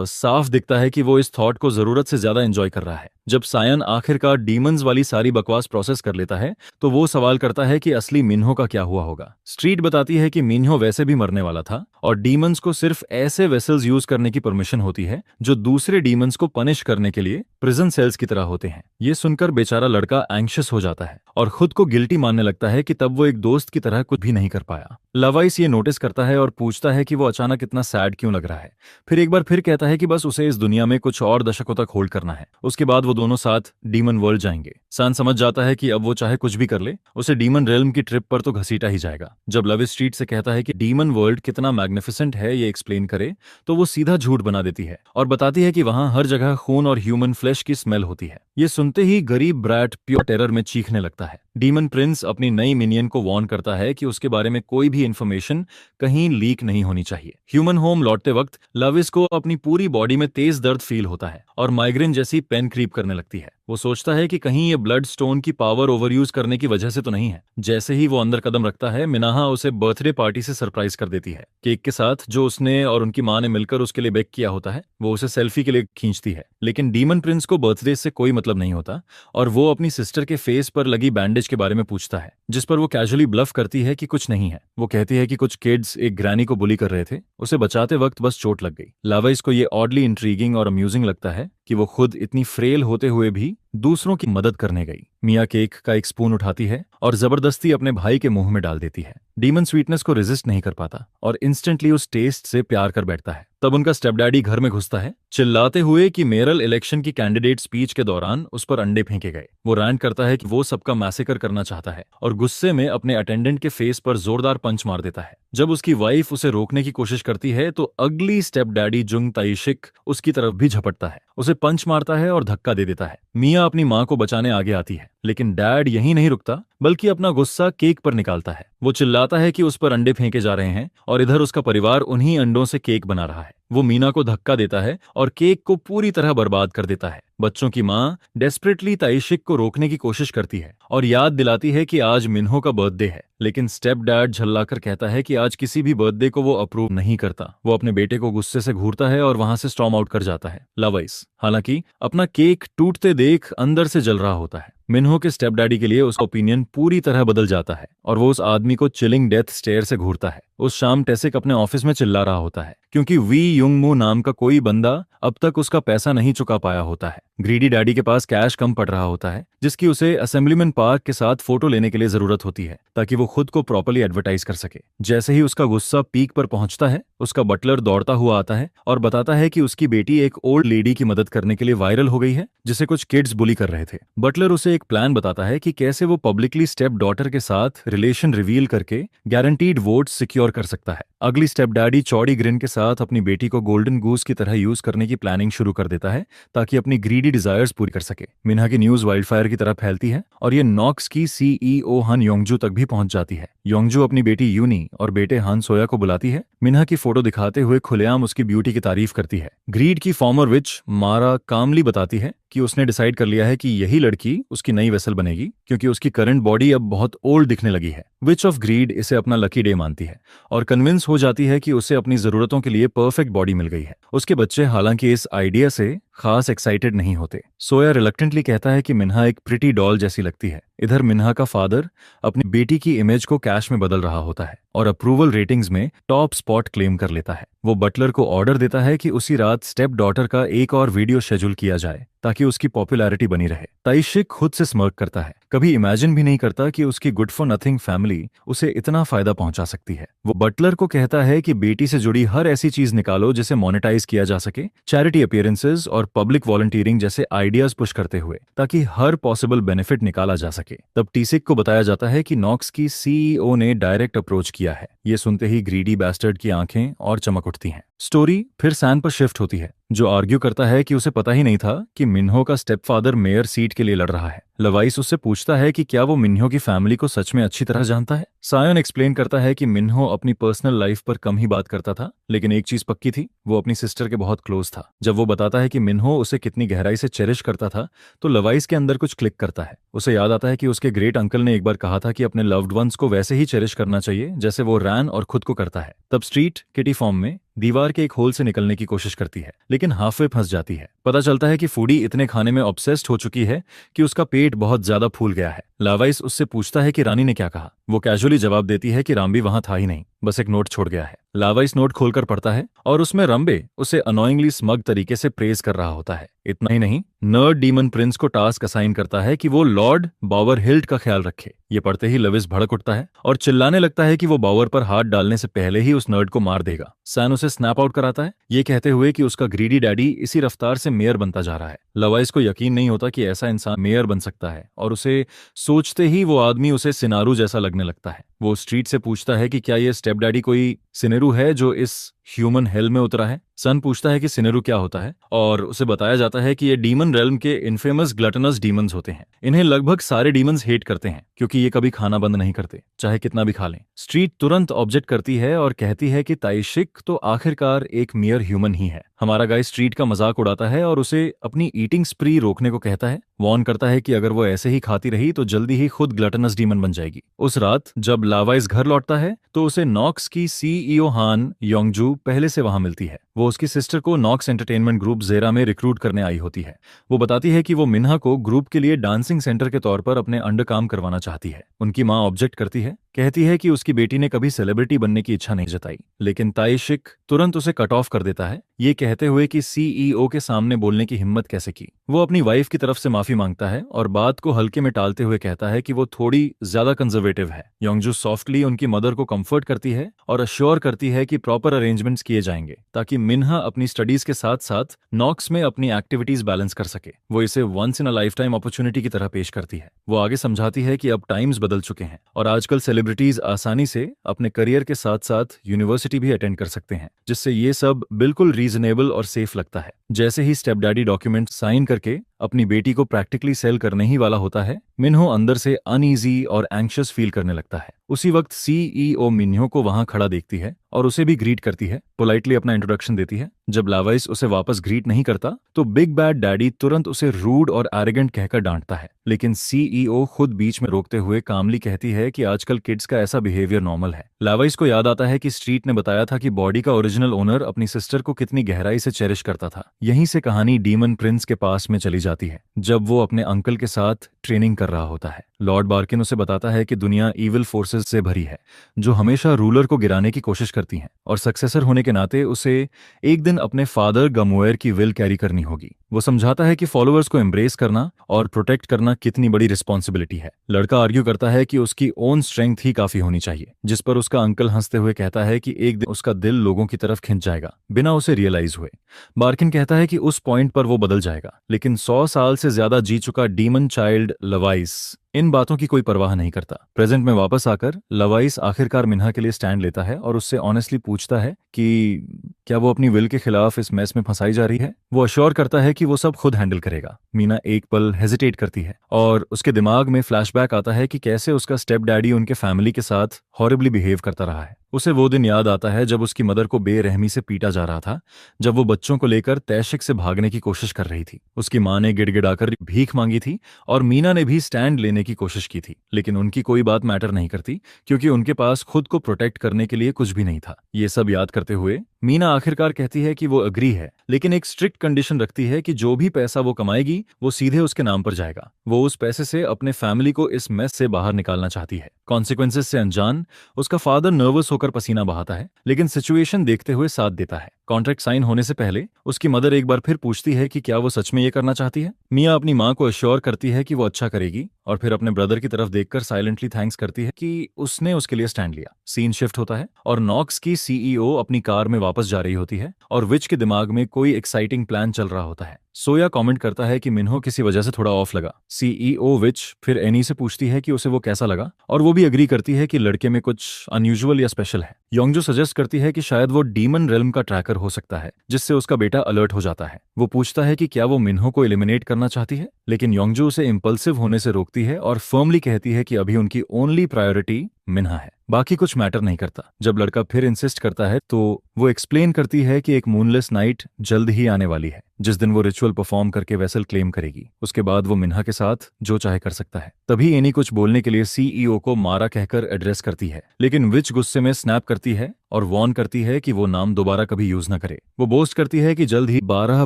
साफ दिखता है कि वो इस थॉट को जरूरत से ज्यादा एंजॉय कर रहा है। जब सायन आखिरकार डीमंस वाली सारी बकवास प्रोसेस कर लेता है तो वो सवाल करता है कि असली मिन्हो का क्या हुआ होगा। स्ट्रीट बताती है कि मिन्हो वैसे भी मरने वाला था और डीमंस को सिर्फ ऐसे वेसल्स यूज करने की परमिशन होती है जो दूसरे डीमंस को पनिश करने के लिए प्रिजन सेल्स की तरह होते हैं। ये सुनकर बेचारा लड़का एंग्शियस हो जाता है और खुद को गिल्टी मानने लगता है कि तब वो एक दोस्त की तरह कुछ भी नहीं कर पाया। लवाइस ये नोटिस करता है और पूछता है कि वो अचानक इतना सैड क्यों लग रहा है। फिर एक बार फिर कहता है कि बस उसे इस दुनिया में कुछ और दशकों तक होल्ड करना है, उसके बाद वो दोनों साथ डीमन वर्ल्ड जाएंगे। सान समझ जाता है कि अब वो चाहे कुछ भी कर ले उसे डीमन रेल्म की ट्रिप पर तो घसीटा ही जाएगा। जब लविस स्ट्रीट से कहता है कि डीमन वर्ल्ड कितना मैग्निफिसेंट है ये एक्सप्लेन करे तो वो सीधा झूठ बना देती है और बताती है कि वहां हर जगह खून और ह्यूमन फ्लैश की स्मेल होती है। ये सुनते ही गरीब ब्रैट प्योर टेरर में चीखने लगता है। डीमन प्रिंस अपनी नई मिनियन को वार्न करता है कि उसके बारे में कोई भी इंफॉर्मेशन कहीं लीक नहीं होनी चाहिए। ह्यूमन होम लौटते वक्त लविस को अपनी पूरी बॉडी में तेज दर्द फील होता है और माइग्रेन जैसी पेन क्रीप करने लगती है। वो सोचता है कि कहीं ये ब्लड स्टोन की पावर ओवरयूज करने की वजह से तो नहीं है। जैसे ही वो अंदर कदम रखता है मिनाहा उसे बर्थडे पार्टी से सरप्राइज कर देती है। केक के साथ जो उसने और उनकी माँ ने मिलकर उसके लिए बेक किया होता है वो उसे सेल्फी के लिए खींचती है, लेकिन डीमन प्रिंस को बर्थडे से कोई मतलब नहीं होता और वो अपनी सिस्टर के फेस पर लगी बैंडेज के बारे में पूछता है, जिस पर वो कैजुअली ब्लफ करती है कि कुछ नहीं है। वो कहती है कि कुछ किड्स एक ग्रैनी को बुली कर रहे थे, उसे बचाते वक्त बस चोट लग गई। लावाइस को ये ऑडली इंट्रीगिंग और अम्यूजिंग लगता है कि वो खुद इतनी फ्रेल होते हुए भी दूसरों की मदद करने गई। मिया केक का एक स्पून उठाती है और जबरदस्ती अपने भाई के मुंह में डाल देती है। डीमन स्वीटनेस को रेजिस्ट नहीं कर पाता और इंस्टेंटली उस टेस्ट से प्यार कर बैठता है। तब उनका स्टेपडैडी घर में घुसता है चिल्लाते हुए कि मेरल इलेक्शन की कैंडिडेट स्पीच के दौरान उस पर अंडे फेंके गए। वो रैंट करता है कि वो सबका मैसेकर करना चाहता है और गुस्से में अपने अटेंडेंट के फेस पर जोरदार पंच मार देता है। जब उसकी वाइफ उसे रोकने की कोशिश करती है तो अगली स्टेपडैडी जुंग ताइशिक उसकी तरफ भी झपटता है, उसे पंच मारता है और धक्का दे देता है। मिया अपनी मां को बचाने आगे आती है, लेकिन डैड यहीं नहीं रुकता बल्कि अपना गुस्सा केक पर निकालता है। वो चिल्लाता है कि उस पर अंडे फेंके जा रहे हैं और इधर उसका परिवार उन्हीं अंडों से केक बना रहा है। वो मीना को धक्का देता है और केक को पूरी तरह बर्बाद कर देता है। बच्चों की मां डेस्परेटली ताइशिक को रोकने की कोशिश करती है और याद दिलाती है कि आज मिन्हो का बर्थडे है, लेकिन स्टेप डैड झल्लाकर कहता है कि आज किसी भी बर्थडे को वो अप्रूव नहीं करता। वो अपने बेटे को गुस्से से घूरता है और वहां से स्टॉर्म आउट कर जाता है। लावाइस हालांकि अपना केक टूटते देख अंदर से जल रहा होता है। मिन्हो के स्टेप डैडी के लिए उसका ओपिनियन पूरी तरह बदल जाता है और वो उस आदमी को चिलिंग डेथ स्टेयर से घूरता है। उस शाम टेसिक अपने ऑफिस में चिल्ला रहा होता है क्योंकि वी युंगमू नाम का कोई बंदा अब तक उसका पैसा नहीं चुका पाया होता है। ग्रीडी डैडी के पास कैश कम पड़ रहा होता है जिसकी उसे असेंबलीमैन पार्क के साथ फोटो लेने के लिए जरूरत होती है ताकि वो खुद को प्रॉपर्ली एडवर्टाइज कर सके। जैसे ही उसका गुस्सा पीक पर पहुंचता है उसका बटलर दौड़ता हुआ आता है और बताता है कि उसकी बेटी एक ओल्ड लेडी की मदद करने के लिए वायरल हो गई है जिसे कुछ किड्स बुली कर रहे थे। बटलर उसे एक प्लान बताता है कि कैसे वो पब्लिकली स्टेप डॉटर के साथ रिलेशन रिवील करके गारंटीड वोट सिक्योर कर सकता है। अगली स्टेप डैडी चौड़ी ग्रिन के साथ अपनी बेटी को गोल्डन गूस की तरह यूज करने की प्लानिंग शुरू कर देता है ताकि अपनी ग्रीडी डिजायर्स पूरी कर सके। मिन्हा की न्यूज वाइल्डफायर की तरह फैलती है और ये नॉक्स की सीईओ हन योंगजू तक भी पहुंच जाती है। योंगजू अपनी बेटी यूनी और बेटे हान सोया को बुलाती है। मिन्हा की फोटो दिखाते हुए खुलेआम उसकी ब्यूटी की तारीफ करती है। ग्रीड की फॉर्मर विच मारा कामली बताती है कि उसने डिसाइड कर लिया है कि यही लड़की उसकी नई वेसल बनेगी क्योंकि उसकी करंट बॉडी अब बहुत ओल्ड दिखने लगी है। विच ऑफ ग्रीड इसे अपना लकी डे मानती है और कन्विंस हो जाती है कि उसे अपनी जरूरतों के लिए परफेक्ट बॉडी मिल गई है। उसके बच्चे हालांकि इस आइडिया से खास एक्साइटेड नहीं होते। सोया रिलक्टेंटली कहता है कि मिन्हा एक प्रिटी डॉल जैसी लगती है। इधर मिन्हा का फादर अपनी बेटी की इमेज को कैश में बदल रहा होता है और अप्रूवल रेटिंग्स में टॉप स्पॉट क्लेम कर लेता है। वो बटलर को ऑर्डर देता है कि उसी रात स्टेप डॉटर का एक और वीडियो शेड्यूल किया जाए ताकि उसकी पॉपुलैरिटी बनी रहे। ताइशिक खुद से स्मर्क करता है कभी इमेजिन भी नहीं करता कि उसकी गुड फॉर नथिंग फैमिली उसे इतना फायदा पहुंचा सकती है। वो बटलर को कहता है कि बेटी से जुड़ी हर ऐसी चीज निकालो जिसे मोनेटाइज किया जा सके, चैरिटी अपीयरेंसेस और पब्लिक वॉलंटियरिंग जैसे आइडियाज पुश करते हुए, ताकि हर पॉसिबल बेनिफिट निकाला जा सके। तब टीसिक को बताया जाता है कि नॉक्स की सीईओ ने डायरेक्ट अप्रोच किया है। ये सुनते ही ग्रीडी बैस्टर्ड की आंखें और चमक उठती हैं। स्टोरी फिर सैन पर शिफ्ट होती है, जो आर्ग्यू करता है कि उसे पता ही नहीं था कि मिन्हो का स्टेपफादर मेयर सीट के लिए लड़ रहा है। लवाइस उससे पूछता है कि क्या वो मिन्हो की फैमिली को सच में अच्छी तरह जानता है। सायोन एक्सप्लेन करता है कि मिन्हो अपनी पर्सनल लाइफ पर कम ही बात करता था, लेकिन एक चीज पक्की थी, वो अपनी सिस्टर के बहुत क्लोज था। जब वो बताता है कि मिन्हो उसे कितनी गहराई से चेरिश करता था, तो लवाइस के अंदर कुछ क्लिक करता है। उसे याद आता है कि उसके ग्रेट अंकल ने एक बार कहा था कि अपने लव्ड वंस को वैसे ही चेरिश करना चाहिए जैसे वो रैन और खुद को करता है। तब स्ट्रीट किटी फॉर्म में दीवार के एक होल से निकलने की कोशिश करती है, लेकिन हाफ वे फंस जाती है। पता चलता है कि फूडी इतने खाने में ऑब्सेस्ड हो चुकी है कि उसका पेट बहुत ज्यादा फूल गया है। लावाइस उससे पूछता है कि रानी ने क्या कहा। वो कैजुअली जवाब देती है कि राम्बी वहां था ही नहीं, बस एक नोट छोड़ गया है। लावाइस नोट खोलकर पढ़ता है और उसमें रंबे उसे अनोइंगली स्मग तरीके से प्रेज कर रहा होता है। इतना ही नहीं, नर्ड डीमन प्रिंस को टास्क असाइन करता है कि वो लॉर्ड बावर हिल्ट का ख्याल रखे। ये पढ़ते ही लविस भड़क उठता है और चिल्लाने लगता है कि वो बावर पर हाथ डालने से पहले ही उस नर्ड को मार देगा। सैन उसे स्नैप आउट कराता है, ये कहते हुए कि उसका ग्रीडी डैडी इसी रफ्तार से मेयर बनता जा रहा है। लवाइस को यकीन नहीं होता कि ऐसा इंसान मेयर बन सकता है, और उसे सोचते ही वो आदमी उसे सिनारू जैसा लगने लगता है। वो स्ट्रीट से पूछता है कि क्या ये स्टेप डैडी कोई सिनेरू है जो इस ह्यूमन हेल में उतरा है। सन पूछता है कि सिनेरू क्या होता है, और उसे बताया जाता है कि ये डीमन रेल्म के इनफेमस ग्लटनस डीमंस होते हैं। इन्हें लगभग सारे डीमंस हेट करते हैं क्योंकि ये कभी खाना बंद नहीं करते, चाहे कितना भी खा लें। स्ट्रीट तुरंत ऑब्जेक्ट करती है और कहती है कि ताइशिक तो आखिरकार एक मियर ह्यूमन ही है। हमारा गाय स्ट्रीट का मजाक उड़ाता है और उसे अपनी ईटिंग स्प्री रोकने को कहता है। वॉर्न करता है कि अगर वो ऐसे ही खाती रही तो जल्दी ही खुद ग्लटनस डीमन बन जाएगी। उस रात जब लावाइस घर लौटता है तो उसे नॉक्स की सीईओ हान योंगजू पहले से वहां मिलती है। वो उसकी सिस्टर को नॉक्स एंटरटेनमेंट ग्रुप जेरा में रिक्रूट करने आई होती है। वो बताती है कि वो मिन्हा को ग्रुप के लिए डांसिंग सेंटर के तौर पर अपने अंडर काम करवाना चाहती है। उनकी मां ऑब्जेक्ट करती है, कहती है कि उसकी बेटी ने कभी सेलिब्रिटी बनने की इच्छा नहीं जताई, लेकिन ताइशिक तुरंत उसे कट ऑफ कर देता है, ये कहते हुए कि सीईओ के सामने बोलने की हिम्मत कैसे की। वो अपनी वाइफ की तरफ से माफी मांगता है और बात को हल्के में टालते हुए कहता है कि वो थोड़ी ज्यादा कंजर्वेटिव है। योंगजू सॉफ्टली उनकी मदर को कंफर्ट करती है और अश्योर करती है कि प्रॉपर अरेंजमेंट्स किए जाएंगे ताकि मिन्हा अपनी स्टडीज के साथ साथ नॉक्स में अपनी एक्टिविटीज बैलेंस कर सके। वो इसे once in a life time opportunity की तरह पेश करती है। वो आगे समझाती है कि अब टाइम्स बदल चुके हैं और आजकल सेलिब्रिटीज आसानी से अपने करियर के साथ साथ यूनिवर्सिटी भी अटेंड कर सकते हैं, जिससे ये सब बिल्कुल रीजनेबल और सेफ लगता है। जैसे ही स्टेप डैडी डॉक्यूमेंट साइन करके अपनी बेटी को प्रैक्टिकली सेल करने ही वाला होता है, मिन्हो अंदर से अनईजी और एंग्शियस फील करने लगता है। उसी वक्त सीईओ मिन्हो को वहां खड़ा देखती है और उसे भी ग्रीट करती है, पोलाइटली अपना इंट्रोडक्शन देती है। जब लावाइस उसे वापस ग्रीट नहीं करता तो बिग बैड डैडी तुरंत उसे रूड और एरोगेंट कहकर डांटता है, लेकिन सीईओ खुद बीच में रोकते हुए कामली कहती है कि आजकल किड्स का ऐसा बिहेवियर नॉर्मल है। लावाइस को याद आता है कि स्ट्रीट ने बताया था कि बॉडी का ओरिजिनल ओनर अपनी सिस्टर को कितनी गहराई से चेरिश करता था। यहीं से कहानी डीमन प्रिंस के पास में चली जाती है, जब वो अपने अंकल के साथ ट्रेनिंग कर रहा होता है। लॉर्ड बार्किन उसे बताता है कि दुनिया इविल फोर्सेस से भरी है जो हमेशा रूलर को गिराने की कोशिश करती हैं, और सक्सेसर होने के नाते उसे एक दिन अपने फादर गमोएर की विल कैरी करनी होगी। वो समझाता है कि फॉलोअर्स को एम्ब्रेस करना और प्रोटेक्ट करना कितनी बड़ी रिस्पॉन्सिबिलिटी है। लड़का आर्ग्यू करता है कि उसकी ओन स्ट्रेंथ ही काफी होनी चाहिए, जिस पर उसका अंकल हंसते हुए कहता है कि एक दिन उसका दिल लोगों की तरफ खिंच जाएगा बिना उसे रियलाइज हुए। बार्किन कहता है कि उस पॉइंट पर वो बदल जाएगा, लेकिन 100 साल से ज्यादा जी चुका डीमन चाइल्ड लवाइस इन बातों की कोई परवाह नहीं करता। प्रेजेंट में वापस आकर लवाइस आखिरकार मिन्हा के लिए स्टैंड लेता है और उससे ऑनेस्टली पूछता है कि क्या वो अपनी विल के खिलाफ इस मैस में फंसाई जा रही है। वो अश्योर करता है कि वो सब खुद हैंडल करेगा। मीना एक पल हेजिटेट करती है और उसके दिमाग में फ्लैशबैक आता है कि कैसे उसका स्टेप डैडी उनके फैमिली के साथ हॉरिबली बिहेव करता रहा है। उसे वो दिन याद आता है जब उसकी मदर को बेरहमी से पीटा जा रहा था, जब वो बच्चों को लेकर तैशिक से भागने की कोशिश कर रही थी। उसकी माँ ने गिड़गिड़ाकर भीख मांगी थी और मीना ने भी स्टैंड लेने की कोशिश की थी, लेकिन उनकी कोई बात मैटर नहीं करती क्योंकि उनके पास खुद को प्रोटेक्ट करने के लिए कुछ भी नहीं था। ये सब याद करते हुए मीना आखिरकार कहती है कि वो अग्री है, लेकिन एक स्ट्रिक्ट कंडीशन रखती है कि जो भी पैसा वो कमाएगी वो सीधे उसके नाम पर जाएगा। वो उस पैसे से अपने फैमिली को इस मेस से बाहर निकालना चाहती है। कॉन्सिक्वेंसेस से अनजान उसका फादर नर्वस होकर पसीना बहाता है, लेकिन सिचुएशन देखते हुए साथ देता है। कॉन्ट्रैक्ट साइन होने से पहले उसकी मदर एक बार फिर पूछती है कि क्या वो सच में ये करना चाहती है। मिया अपनी माँ को अश्योर करती है कि वो अच्छा करेगी और फिर अपने ब्रदर की तरफ देखकर साइलेंटली थैंक्स करती है कि उसने उसके लिए स्टैंड लिया। सीन शिफ्ट होता है और नॉक्स की सीईओ अपनी कार में वापस जा रही होती है और विच के दिमाग में कोई एक्साइटिंग प्लान चल रहा होता है। सोया कमेंट करता है कि मिन्हो किसी वजह से थोड़ा ऑफ लगा। सीईओ विच फिर एनी से पूछती है कि उसे वो कैसा लगा और वो भी अग्री करती है कि लड़के में कुछ अनयूजुअल या स्पेशल है। योंगजो सजेस्ट करती है कि शायद वो डीमन रेल्म का ट्रैकर हो सकता है, जिससे उसका बेटा अलर्ट हो जाता है। वो पूछता है कि क्या वो मिन्हो को एलिमिनेट करना चाहती है, लेकिन योंगजो उसे इम्पल्सिव होने से रोकती है और फर्मली कहती है कि अभी उनकी ओनली प्रायोरिटी मिन्हा है, बाकी कुछ मैटर नहीं करता। जब लड़का फिर इंसिस्ट करता है तो वो एक्सप्लेन करती है कि एक मूनलेस नाइट जल्द ही आने वाली है, जिस दिन वो रिचुअल परफॉर्म करके वेसल क्लेम करेगी। उसके बाद वो मिन्हा के साथ जो चाहे कर सकता है। तभी एनी कुछ बोलने के लिए सीईओ को मारा कहकर एड्रेस करती है, लेकिन विच गुस्से में स्नैप करती है और वॉर्न करती है कि वो नाम दोबारा कभी यूज न करे। वो बोस्ट करती है कि जल्द ही 12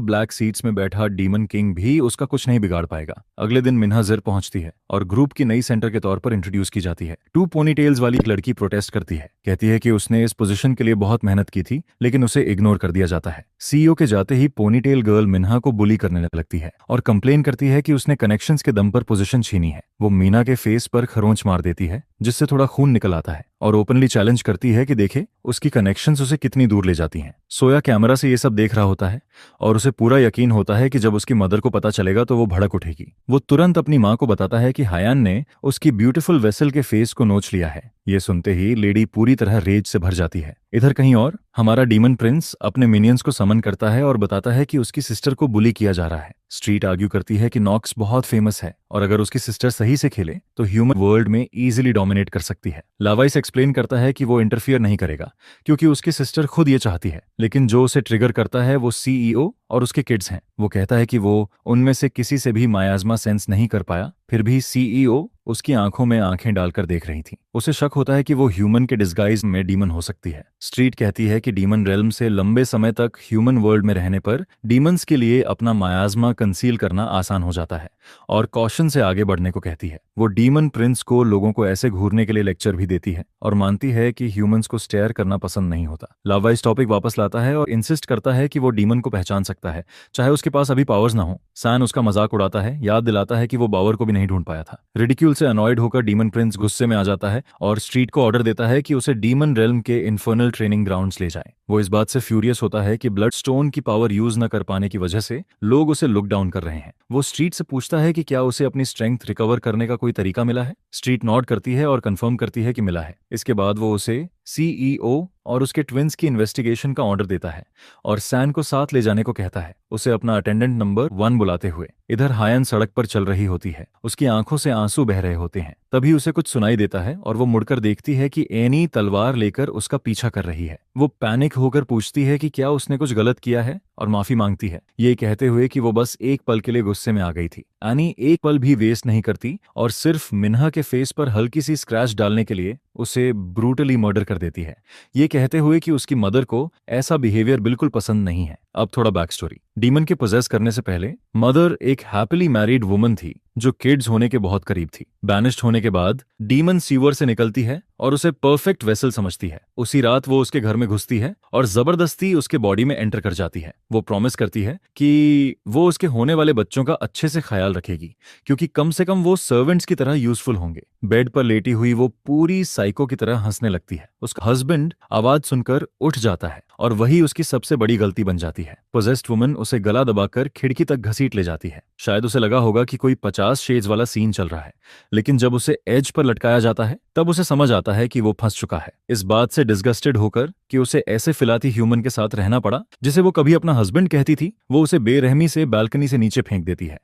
ब्लैक सीट्स में बैठा डीमन किंग भी उसका कुछ नहीं बिगाड़ पाएगा। अगले दिन मिन्हा जिर पहुंचती है और ग्रुप की नई सेंटर के तौर पर इंट्रोड्यूस की जाती है। 2 पोनीटेल्स वाली एक लड़की प्रोटेस्ट करती है, कहती है कि उसने इस पोजीशन के लिए बहुत मेहनत की थी, लेकिन उसे इग्नोर कर दिया जाता है। सीईओ के जाते ही पोनीटेल गर्ल मिन्हा को बुली करने लगती है और कंप्लेन करती है कि उसने कनेक्शंस के दम पर पोजीशन छीनी है। वो मीना के फेस पर खरोंच मार देती है, जिससे थोड़ा खून निकल आता है और ओपनली चैलेंज करती है कि देखे उसकी कनेक्शंस उसे कितनी दूर ले जाती हैं। सोया कैमरा से ये सब देख रहा होता है और उसे पूरा यकीन होता है कि जब उसकी मदर को पता चलेगा तो वो भड़क उठेगी। वो तुरंत अपनी माँ को बताता है कि हायान ने उसकी ब्यूटीफुल वेसल के फेस को नोच लिया है। ये सुनते ही लेडी पूरी तरह रेज से भर जाती है। इधर कहीं और हमारा डीमन प्रिंस अपने मिनियंस को समन करता है और बताता है कि उसकी सिस्टर को बुली किया जा रहा है। स्ट्रीट आर्ग्यू करती है कि नॉक्स बहुत फेमस है और अगर उसकी सिस्टर सही से खेले तो ह्यूमन वर्ल्ड में इजीली डोमिनेट कर सकती है। लावाइस एक्सप्लेन करता है कि वो इंटरफियर नहीं करेगा क्योंकि उसकी सिस्टर खुद ये चाहती है, लेकिन जो उसे ट्रिगर करता है वो सीईओ और उसके किड्स हैं। वो कहता है कि वो उनमें से किसी से भी मायाज़मा सेंस नहीं कर पाया, फिर भी सीईओ उसकी आंखों में आंखें डालकर देख रही थी। उसे शक होता है कि वो ह्यूमन के डिस्गाइज में डीमन हो सकती है। स्ट्रीट कहती है कि डीमन रेल्म से लंबे समय तक ह्यूमन वर्ल्ड में रहने पर डीमंस के लिए अपना मायाज़मा कंसील करना आसान हो जाता है और कॉशन से आगे बढ़ने को कहती है। वो डीमन प्रिंस को लोगों को ऐसे घूरने के लिए लेक्चर भी देती है और मानती है कि ह्यूमंस को स्टेयर करना पसंद नहीं होता। लावा इस टॉपिक वापस लाता है और इंसिस्ट करता है कि वो डीमन को पहचान सकता है, चाहे उसके पास अभी पावर्स ना हो। सैन उसका मजाक उड़ाता है, याद दिलाता है कि वो बावर को भी नहीं ढूंढ पाया था। रिडिक्यूल से अनॉयड होकर डीमन प्रिंस गुस्से में आ जाता है और स्ट्रीट को ऑर्डर देता है कि उसे डीमन रेल्म के इन्फर्नल ट्रेनिंग ग्राउंड्स ले जाए। वो इस बात से फ्यूरियस होता है कि ब्लड स्टोन की पावर यूज न कर पाने की वजह से लोग उसे लुक डाउन कर रहे हैं। वो स्ट्रीट से पूछता है कि क्या उसे अपनी स्ट्रेंथ रिकवर करने का कोई तरीका मिला है। स्ट्रीट नॉड करती है और कंफर्म करती है कि मिला है। इसके बाद वो उसे सीईओ और उसके ट्विंस की इन्वेस्टिगेशन का ऑर्डर देता है और सैन को साथ ले जाने को कहता है, उसे अपना अटेंडेंट नंबर 1 बुलाते हुए। इधर हायन सड़क पर चल रही होती है, उसकी आंखों से आंसू बह रहे होते हैं। तभी उसे कुछ सुनाई देता है और वो मुड़कर देखती है कि एनी तलवार लेकर उसका पीछा कर रही है। वो पैनिक होकर पूछती है कि क्या उसने कुछ गलत किया है और माफी मांगती है, ये कहते हुए कि वो बस एक पल के लिए गुस्से में आ गई थी। एनी एक पल भी वेस्ट नहीं करती और सिर्फ मिन्हा के फेस पर हल्की सी स्क्रैच डालने के लिए उसे ब्रूटली मर्डर कर देती है, ये कहते हुए कि उसकी मदर को ऐसा बिहेवियर बिल्कुल पसंद नहीं है। अब थोड़ा बैक स्टोरी। डीमन के पोजेस करने से पहले मदर एक हैप्पीली मैरिड वुमन थी जो किड्स होने के बहुत करीब थी। बैनिश्ड होने के बाद डीमन सीवर से निकलती है और उसे परफेक्ट वेसल समझती है। उसी रात वो उसके घर में घुसती है और जबरदस्ती उसके बॉडी में एंटर कर जाती है। वो प्रॉमिस करती है कि वो उसके होने वाले बच्चों का अच्छे से ख्याल रखेगी क्योंकि कम से कम वो सर्वेंट्स की तरह यूजफुल होंगे। बेड पर लेटी हुई वो पूरी साइको की तरह हंसने लगती है। उसका हस्बैंड आवाज सुनकर उठ जाता है और वही उसकी सबसे बड़ी गलती बन जाती है। पोजेस्ड वुमन उसे गला दबाकर खिड़की तक घसीट ले जाती है। शायद उसे लगा होगा कि कोई 50 शेड्स वाला सीन चल रहा है, लेकिन जब उसे एज पर लटकाया जाता है तब उसे समझ आता है कि वो फंस चुका है। इस बात से डिस्गस्टेड होकर कि उसे ऐसे फिलाती ह्यूमन के साथ रहना पड़ा जिसे वो कभी अपना हस्बैंड कहती थी, वो उसे बेरहमी से बालकनी से नीचे फेंक देती है।